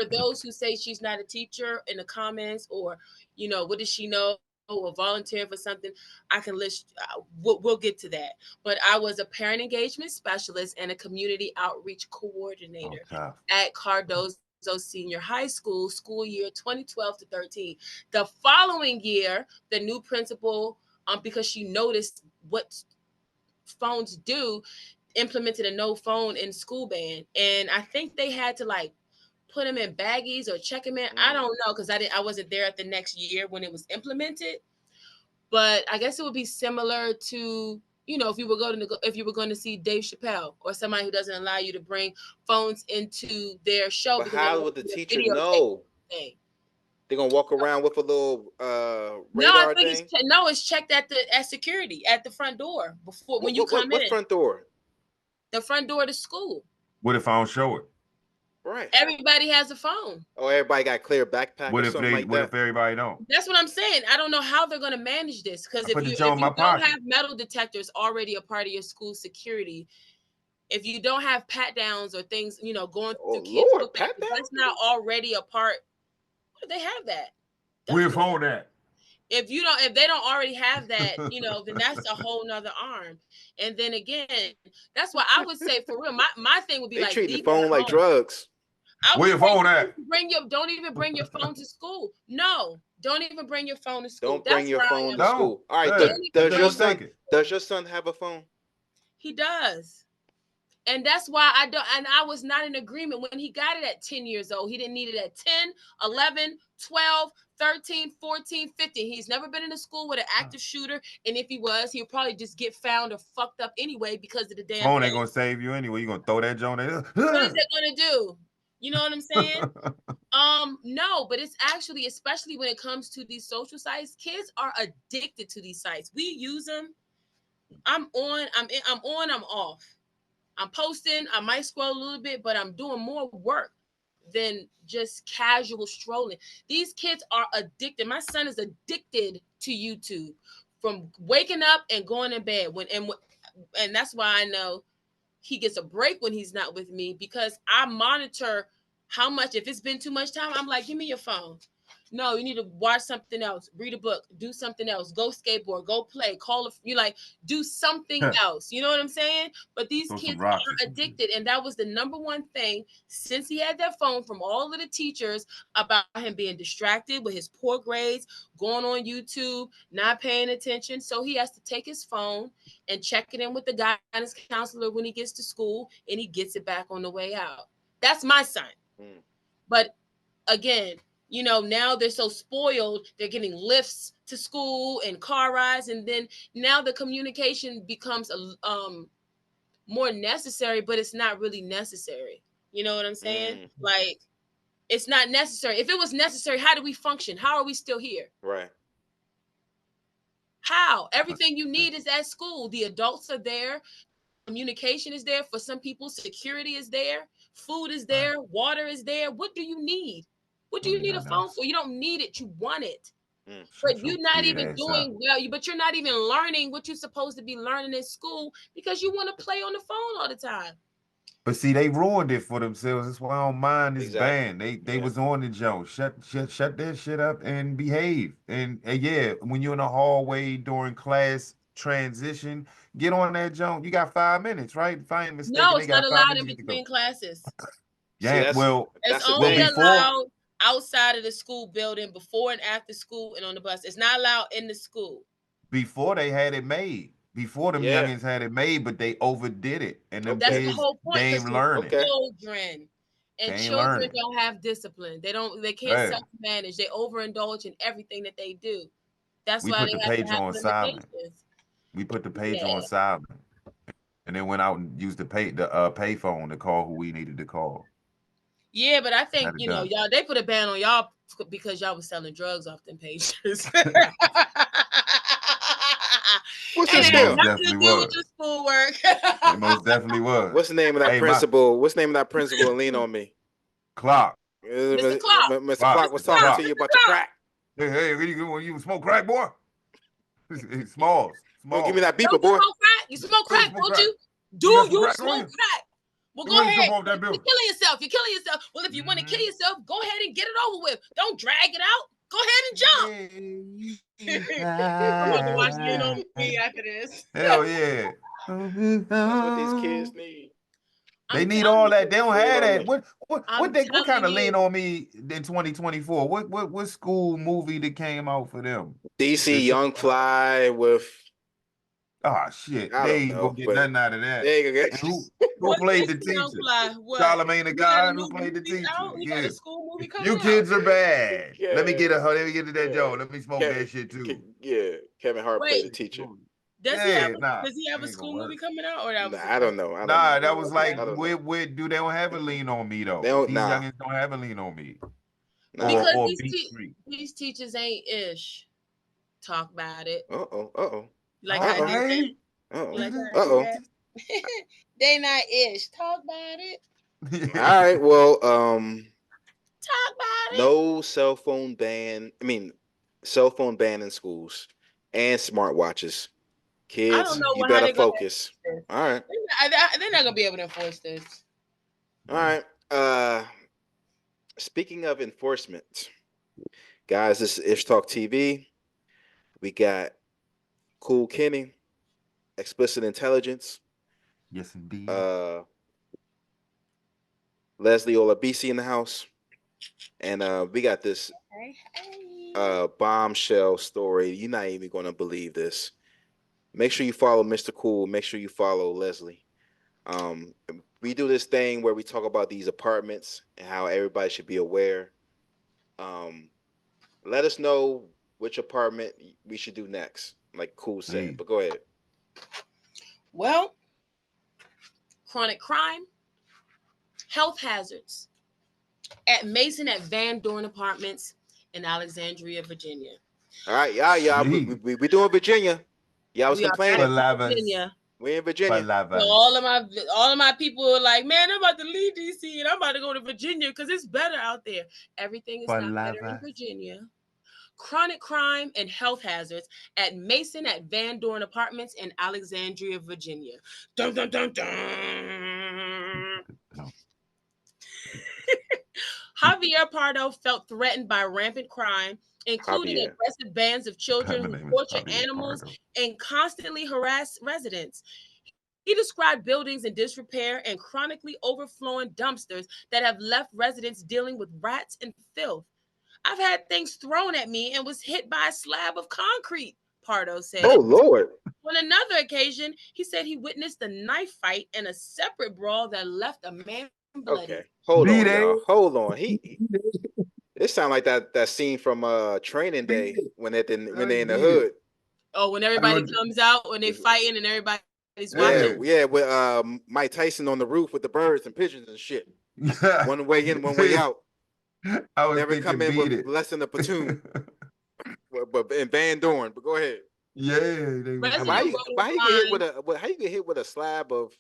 those who say she's not a teacher in the comments, or what does she know, or volunteer for something, I can list. We'll get to that. But I was a parent engagement specialist and a community outreach coordinator at Cardozo Senior High School, school year 2012 to 13. The following year, the new principal, because she noticed what phones do, implemented a no phone in school ban, and I think they had to put them in baggies or check them in. I don't know, because I wasn't there at the next year when it was implemented. But I guess it would be similar to, if you were going to see Dave Chappelle or somebody who doesn't allow you to bring phones into their show. But how would the teacher know? They're gonna walk around with a little radar thing? It's checked at security at the front door before when you come in. What front door? The front door to school. What if I don't show it? Right. Everybody has a phone. Oh, everybody got clear backpack. What if everybody don't? That's what I'm saying. I don't know how they're going to manage this, because if you don't have metal detectors already a part of your school security, if you don't have pat downs or things, going through kids, that's not already a part. They have that. Where your phone at? If they don't already have that, then that's a whole nother arm. And then again, that's why I would say, for real, my thing would be they treat the phone like drugs. Where your phone at? Don't even bring your phone to school. No, don't even bring your phone to school. Don't bring your phone to school. All right, does your son have a phone? He does. And that's why I was not in agreement when he got it at 10 years old. He didn't need it at 10, 11, 12, 13, 14, 15. He's never been in a school with an active shooter. And if he was, he'll probably just get found or fucked up anyway because of the damn phone ain't gonna save you anyway. You're gonna throw that joint in. What is it gonna do? You know what I'm saying? No, but it's actually, especially when it comes to these social sites, kids are addicted to these sites. We use them. I'm on, I'm off. I'm posting, I might scroll a little bit, but I'm doing more work than just casual strolling. These kids are addicted. My son is addicted to YouTube from waking up and going to bed. And that's why I know he gets a break when he's not with me, because I monitor how much. If it's been too much time, I'm like, give me your phone. No, you need to watch something else, read a book, do something else, go skateboard, go play, do something else. You know what I'm saying? But these kids are addicted. And that was the number one thing since he had that phone from all of the teachers about him being distracted with his poor grades, going on YouTube, not paying attention. So he has to take his phone and check it in with the guidance counselor when he gets to school, and he gets it back on the way out. That's my son. But again, now they're so spoiled, they're getting lifts to school and car rides. And then now the communication becomes more necessary, but it's not really necessary. You know what I'm saying? Like, it's not necessary. If it was necessary, how do we function? How are we still here? Right. How? Everything you need is at school. The adults are there. Communication is there. For some people, security is there. Food is there. Water is there. What do you need? What do you need a phone for? You don't need it. You want it. But you're not even doing well. But you're not even learning what you're supposed to be learning in school because you want to play on the phone all the time. But see, they ruined it for themselves. That's why I don't mind this ban. They was on the joke. Shut that shit up and behave. And yeah, when you're in the hallway during class, transition, get on that jump. You got 5 minutes, right? If I ain't mistaken, No, they it's not got 5 allowed minutes in to get to go. between classes. See, Yeah, well, It's the only thing. allowed outside of the school building, before and after school, and on the bus. It's not allowed in the school. before they had it made, before them Yeah. youngins had it made, but they overdid it, and them That's the kids whole point, they because ain't they're learning. children, They and ain't children learning. don't have discipline. They can't Right. self-manage. They overindulge in everything that they do. That's We why put they the have to page have on silent. limitations. We put the page Yeah. on silent, and then went out and used the pay phone to call who we needed to call. Yeah, but I think, Had it you know, done. y'all, they put a ban on y'all because y'all was selling drugs off them pages. What's And this it They had here? most nothing to definitely do with was. your schoolwork. They most definitely was. What's the name of that Hey, principal? What's the name of that principal? And lean on me. Clock. Mr. Clark. Mr. Clark was Mr. talking Clark. to you about your crack. Hey, what you smoke crack, boy? Smalls. Well, give me that beeper, Don't you boy. smoke crack? You smoke crack, Smoke don't crack. you? Do You got some you crack on smoke you? crack? Well, You go ready to ahead. jump off that You're bill? killing yourself. You're killing yourself. Well, if you want to kill yourself, go ahead and get it over with. Don't drag it out. Go ahead and jump. I'm going to watch Lean on Me after this. Hell yeah. That's what these kids need. They I'm need telling all that. you. They don't Lean have on that. me. What I'm kind of telling lean you. on me in 2024? What school movie that came out for them? DC Young Fly with Oh shit. I They don't ain't know, gonna get but nothing out of that. they ain't gonna And get. who What played is the the Young teacher? Fly? What? Charlamagne the He got a God who new played the movie teacher. out? He got Yeah. a school movie coming You out. kids are bad. Yeah, Let me get into that joke. Let me smoke that shit too. Yeah, Kevin Hart played the Wait, teacher. does he Yeah, have nah. a It ain't gonna school work. movie coming out, or that was I don't know. Nah, that was like I don't know. where do they don't have a lean on me though? They don't. These Nah, youngins don't have a lean on me. nah. Because Or Beat Street. these teachers ain't ish. Talk about it. Uh oh. Like I did that. Hey. Like I Uh-oh. did that. They not ish. Talk about it. All right. Well, Talk about it. no cell phone ban. I mean, cell phone ban in schools and smartwatches. I don't Kids, know you how better they're gonna focus. enforce this. All right. They're not gonna be able to enforce this. All right. Speaking of enforcement, guys, this is Ishtalk TV. We got Cool Kenny, Explicit Intelligence, Yes, indeed. Leslie Olabisi in the house, and we got this bombshell story. You're not even gonna believe this. Make sure you follow Mr. Cool. Make sure you follow Leslie. We do this thing where we talk about these apartments and how everybody should be aware. Let us know which apartment we should do next, like Cool said. But go ahead. Well, chronic crime, health hazards at Mason at Van Dorn Apartments in Alexandria, Virginia. All right, y'all. We doing Virginia. Y'all was complaining. Virginia. We're in Virginia. So all of my people are like, man, I'm about to leave DC and I'm about to go to Virginia because it's better out there. Everything is not better in Virginia. Chronic crime and health hazards at Mason at Van Dorn Apartments in Alexandria, Virginia. Dun, dun, dun, dun. Javier Pardo felt threatened by rampant crime, including aggressive bands of children who torture animals and constantly harass residents. He described buildings in disrepair and chronically overflowing dumpsters that have left residents dealing with rats and filth. I've had things thrown at me and was hit by a slab of concrete, Pardo said. Oh, Lord. On another occasion, he said he witnessed a knife fight and a separate brawl that left a man bloody. Okay, hold on, y'all. Hold on. It sounds like that scene from Training Day when they're in the hood. Oh, when everybody comes out, when they fighting and everybody's watching. Yeah, with Mike Tyson on the roof with the birds and pigeons and shit. One way in, one way out. I was never come in with less than a platoon. but in Van Dorn. But go ahead. Yeah, how you get hit with a slab of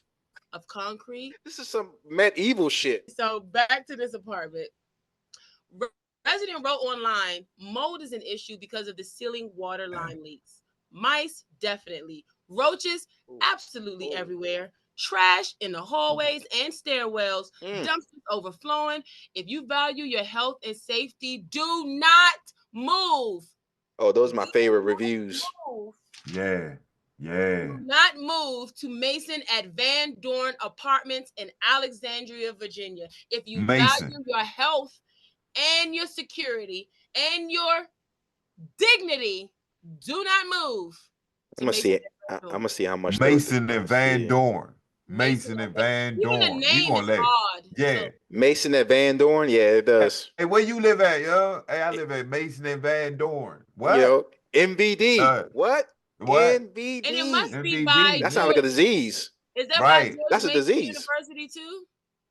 concrete? This is some medieval shit. So back to this apartment. Resident wrote online, mold is an issue because of the ceiling water line leaks. Mice, definitely. Roaches, absolutely everywhere. Trash in the hallways and stairwells. Dumpsters overflowing. If you value your health and safety, do not move. Oh, those are my favorite reviews. Yeah. Yeah. Do not move to Mason at Van Dorn Apartments in Alexandria, Virginia. If you Mason. value your health and your security and your dignity, do not move to I'm gonna see Mason it. at Van I'm Dorn. gonna see how much those Mason and see Van it. Dorn. Mason Mason at and Van. Van Even the Dorn. You name gonna is let? odd. Yeah. So Mason at Van Dorn. Yeah, it does. Hey, where you live at, yo? Hey, I live at Mason and Van Dorn. You What? know, MVD. What? What? and it NVD. must be by MVD. That sounds like a George. disease. Is that by Right. George That's a Mason disease. University too?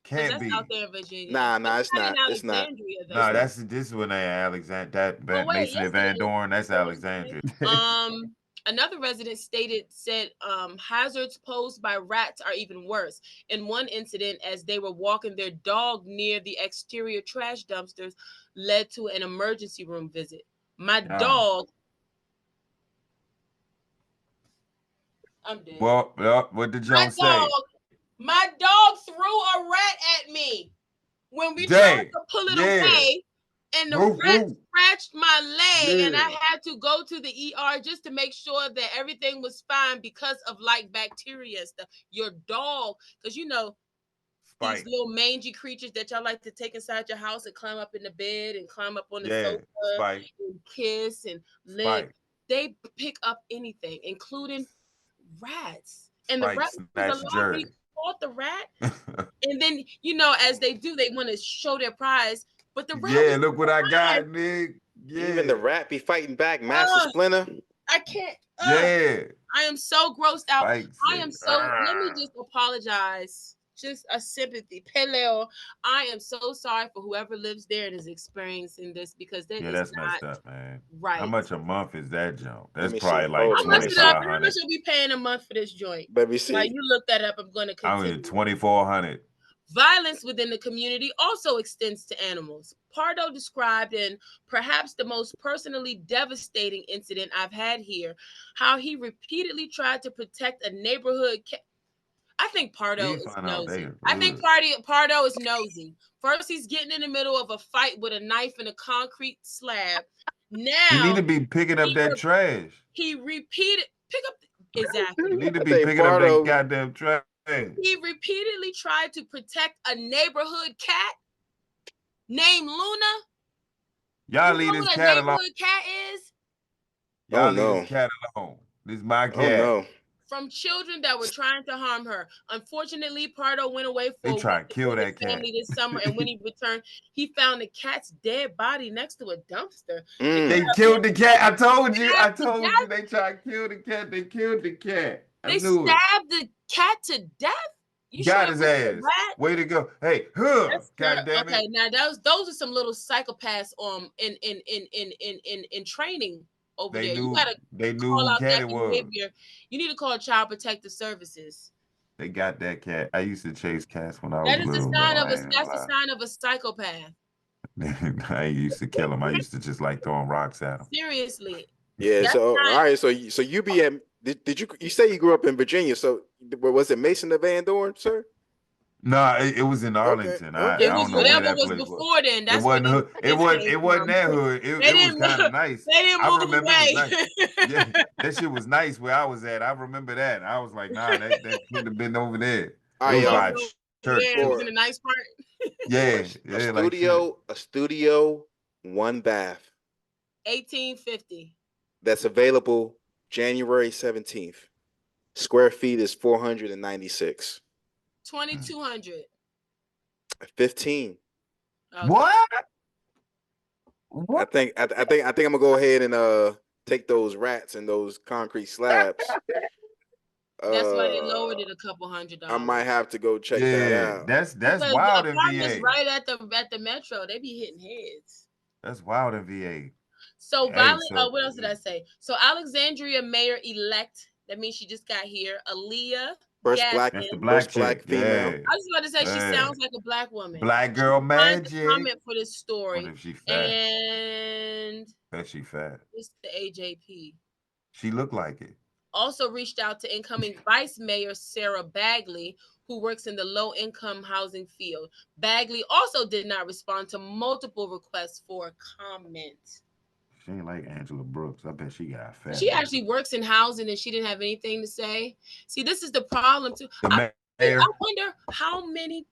Because Can't that's out be. there in Virginia. Nah, But it's not in not. It's not. Alexandria It's No, though. not. this one ain't Alexander. Oh wait, Mason yes and it Van is. Dorn. That's George Alexandria. Mason. Another resident said hazards posed by rats are even worse. In one incident, as they were walking their dog near the exterior trash dumpsters, led to an emergency room visit. My dog. I'm dead. Well, what did Jones say? My dog threw a rat at me when we tried Dang. to pull it Yeah. away, and the Woof, rat woof. scratched my leg, and I Yeah. had to go to the ER just to make sure that everything was fine because of like bacteria and stuff. Your dog, because you know these Spike. little mangy creatures that y'all like to take inside your house and climb up in the bed and climb up on the Yeah. sofa Spike. and kiss and lick. Spike. They pick up anything, including rats. And the Spike rat was snatched alive. We Jerry. caught the rat. And then, you know, as they do, they want to show their prize. But the rat Yeah, was look what I got, alive. Nick. Yeah. Even the rat be fighting back. Master Splinter. I can't. Yeah. I am so grossed out. Spike I said, am so. Let me just apologize. Just a sympathy. Peleo, I am so sorry for whoever lives there and is experiencing this because that yeah, is that's not messed up, man. right. How much a month is that jump? That's me probably see. like Hold How on, let me see. much 2,500. will be paying a month for this joint? Let me see. While you look that up, I'm going to I continue. mean, 2,400. Violence within the community also extends to animals. Pardo described in perhaps the most personally devastating incident I've had here, how he repeatedly tried to protect a neighborhood cat. I think Pardo He is find out they nosy. are I think good. Pardo is nosy. First, he's getting in the middle of a fight with a knife in a concrete slab. He need Now to be picking up that trash. he repeated pick up exactly. He need to I be think picking up that Pardo. goddamn trash. He repeatedly tried to protect a neighborhood cat named Luna. Y'all You leave know this what a cat alone. neighborhood cat is? Y'all Oh leave this no. cat alone. This is my Oh cat. no. From children that were trying to harm her. Unfortunately, Pardo went away They for a try week to to kill visit that cat. family this summer, and when he returned, he found the cat's dead body next to a dumpster. They killed the cat. I told you. I told you. They tried to kill the cat. They killed the cat. I They knew it. stabbed the cat to death. You sure Got it his was the ass. rat? Way to go. Hey, huh. God damn Okay, it. now those are some little psychopaths in training over They there. You knew gotta call who out cat that it was. behavior. You need to call Child Protective Services. They got that cat. I used to chase cats when I was That is little, a sign though. of I ain't that's a gonna sign of a psychopath. lie. I ain't used to kill them. I used to just like throwing rocks at them. Seriously. Yeah. That's So not, all right. So you be at? Did you say you grew up in Virginia? So was it Mason of Van Dorn, sir? No, it was in Okay. Arlington. I it Okay. was don't know where whatever that was place was. before then. It That's where wasn't these hood. kids came It wasn't from. that hood. They It was didn't kind of nice. They didn't I move remember away. it was nice. Yeah, that shit was nice where I was at. I remember that. I was like, nah, that couldn't have been over there. All It right, was y'all. by a church Yeah, it was too. in a nice part. Yeah, A yeah, like shit. studio, one bath 1850. that's available January 17th. Square feet is 496. 2200. 15. Okay. What? I think I'm gonna go ahead and take those rats and those concrete slabs. That's why they lowered it a couple $100. I might have to go check that Yeah, out. that's because wild the in apartments VA. right at the metro, they be hitting heads. That's wild in VA. So Hey, what else did I say? So Alexandria mayor elect, that means she just got here, Aaliyah First black, that's the Gaskin. black first black chick. female. Yeah. I was about to say she Yeah. sounds like a black woman. Black girl Find the magic. comment for this story. What if she fat? And Bet she fat. it's the AJP. She looked like it. Also reached out to incoming Vice Mayor Sarah Bagley, who works in the low-income housing field. Bagley also did not respond to multiple requests for comment. She ain't like Angela Brooks. I bet she got fat. She actually works in housing and she didn't have anything to say. See, this is the problem too. The I mayor. wonder how many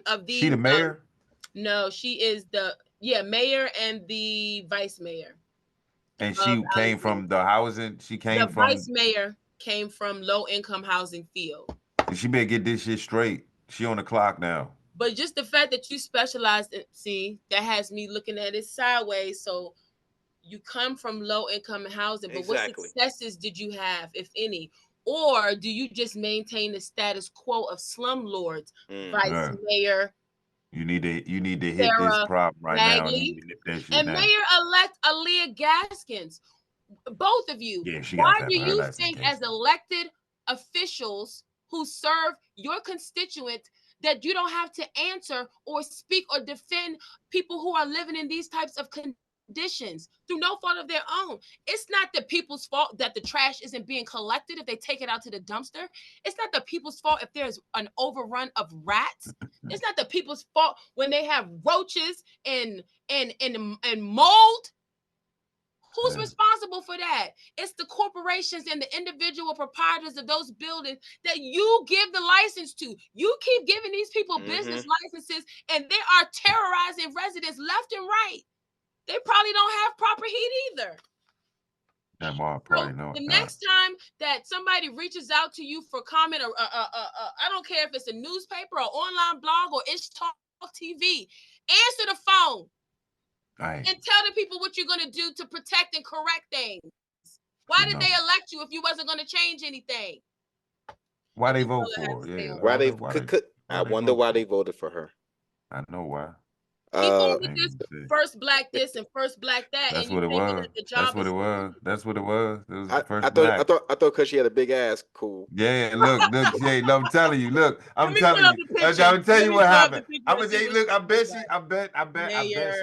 of these. She the mayor? No, she is the mayor and the vice mayor. And she came from the housing. She came from. The vice mayor came from low income housing field. And she better get this shit straight. She on the clock now. But just the fact that you specialize in, see, that has me looking at it sideways. So you come from low income housing, but what successes did you have, if any? Or do you just maintain the status quo of slumlords, vice mayor? You need to hit this problem right now. And Mayor-elect Aaliyah Gaskins. Both of you. Yeah, she why do you think, as elected officials who serve your constituents, that you don't have to answer or speak or defend people who are living in these types of conditions through no fault of their own? It's not the people's fault that the trash isn't being collected if they take it out to the dumpster. It's not the people's fault if there's an overrun of rats. It's not the people's fault when they have roaches and mold. Who's responsible for that? It's the corporations and the individual proprietors of those buildings that you give the license to. You keep giving these people business licenses, and they are terrorizing residents left and right. They probably don't have proper heat either. The next time that somebody reaches out to you for comment, or I don't care if it's a newspaper or online blog or Ishtalk TV, answer the phone. And tell the people what you're going to do to protect and correct things. Why did they elect you if you wasn't going to change anything? Why they vote for her? Yeah. I wonder why they voted for her. I know why. He voted this first black this and first black that. That's and what it was. That's what it was. That's what it was. It was the first black. I thought because she had a big ass, cool. Yeah, look, Jay, I'm telling you, look, I'm telling you what happened. I'm gonna say, look, I bet she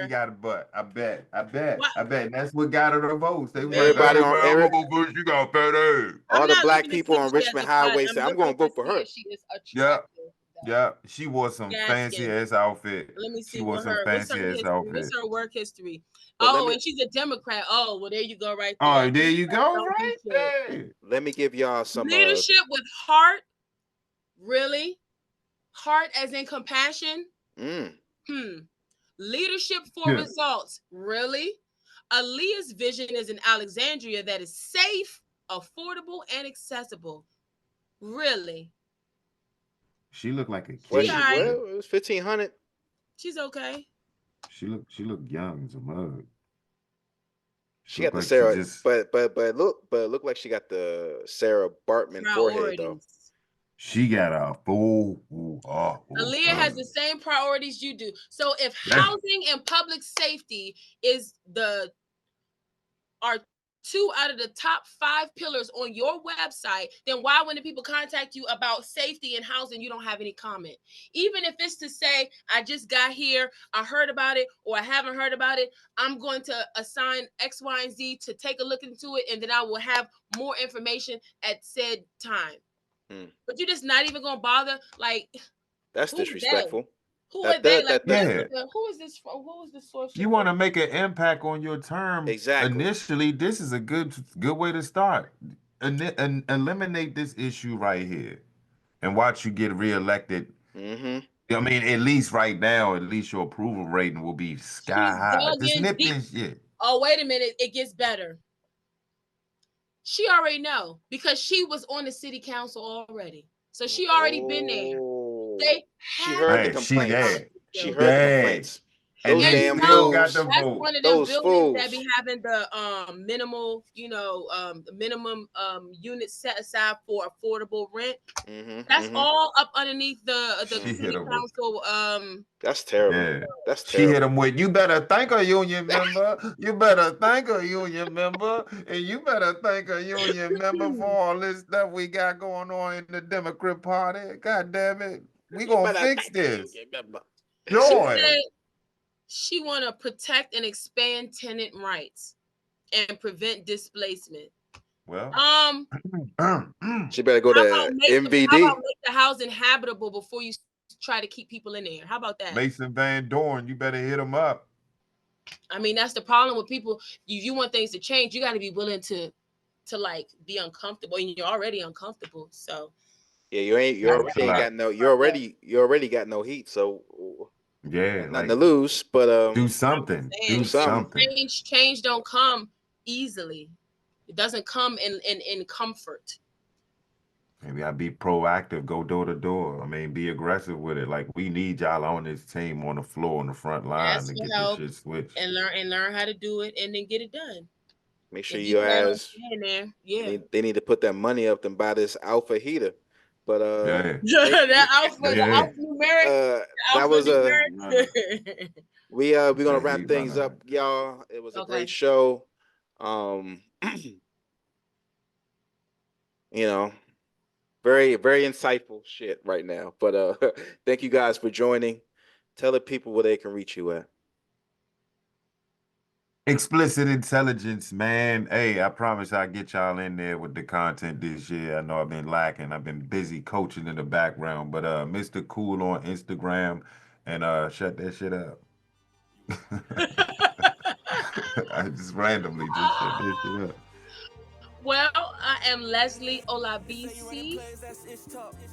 got a butt. I bet. And that's what got her the votes. They everybody on she got fat ass. All the black people on Richmond Highway said, I'm gonna vote for her. She is attractive. Yeah, she wore some fancy ass outfit. Let me see. She wore some fancy ass outfit. What's her work history? And she's a Democrat. Oh, well, there you go, right there. Oh, there you go, right there. Let me give y'all some leadership with heart. Really, heart as in compassion. Leadership for results. Really, Aaliyah's vision is an Alexandria that is safe, affordable, and accessible. Really. She looked like a kid. Well, it was 1,500. She's okay. She looked young as a mug. She got the Sarah, but look like she got the Sarah Bartman forehead though. She got a full. Aaliyah has the same priorities you do. So if housing and public safety are 2 out of the top 5 pillars on your website, then why, when the people contact you about safety and housing, you don't have any comment? Even if it's to say, I just got here, I heard about it, or I haven't heard about it, I'm going to assign X, Y, and Z to take a look into it, and then I will have more information at said time. But you're just not even going to bother? Like, that's disrespectful. Who are they? Who is this from? Who is the source? You want to make an impact on your term. Exactly. Initially, this is a good way to start. And eliminate this issue right here and watch you get reelected. I mean, at least right now, at least your approval rating will be sky high. Just nip this shit. Oh, wait a minute. It gets better. She already know because she was on the city council already. So she already been there. She heard the complaints. She heard the complaints. And those damn fools got the vote. One of those buildings that be having the minimal, minimum units set aside for affordable rent. That's all up underneath the city council. That's terrible. Yeah. That's terrible. She hit him with, you better thank a union member. You better thank a union member. And you better thank a union member for all this stuff we got going on in the Democrat Party. God damn it. We gonna fix this. Joy. She want to protect and expand tenant rights and prevent displacement. Well, she better go to MVD. How about make the housing habitable before you try to keep people in there? How about that? Mason Van Dorn, you better hit him up. I mean, that's the problem with people. You want things to change, you got to be willing to like be uncomfortable, and you're already uncomfortable. So yeah, you already ain't got no you already got no heat, so Yeah, nothing to like lose. But do something. do Do something. something. Change don't come easily. It doesn't come in comfort. Maybe I be proactive, go door to door. I mean, be aggressive with it. Like we need y'all on this team on the floor, on the front line Ask to for get this help shit switched. and learn how to do it, and then get it done. Make sure If you you plan on guys staying there, yeah. they need to put that money up and buy this alpha heater. But Yeah. That alpha, the Yeah. alpha numeric, that was numeric. we're gonna Thank wrap you, things brother. up, y'all. It was a Okay. great show. You know, very, very insightful shit right now. But thank you guys for joining. Tell the people where they can reach you at. Explicit intelligence, man. Hey, I promise I'll get y'all in there with the content this year. I know I've been lacking. I've been busy coaching in the background, but Mr. Cool on Instagram and shut that shit up. I just randomly just shut that shit up. Well, I am Leslie Olabisi.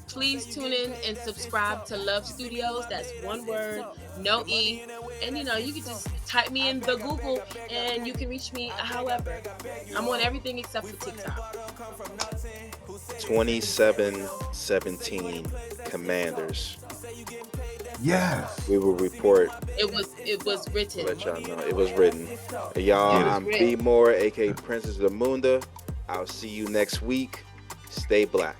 Please tune in and subscribe to Love Studios. That's one word, no E. And you can just type me in the Google and you can reach me however. I'm on everything except for TikTok. 27-17 Commanders. Yes. We will report. It was written. Let y'all know. It was written. Y'all, I'm B More, aka Princess of the Munda. I'll see you next week. Stay black.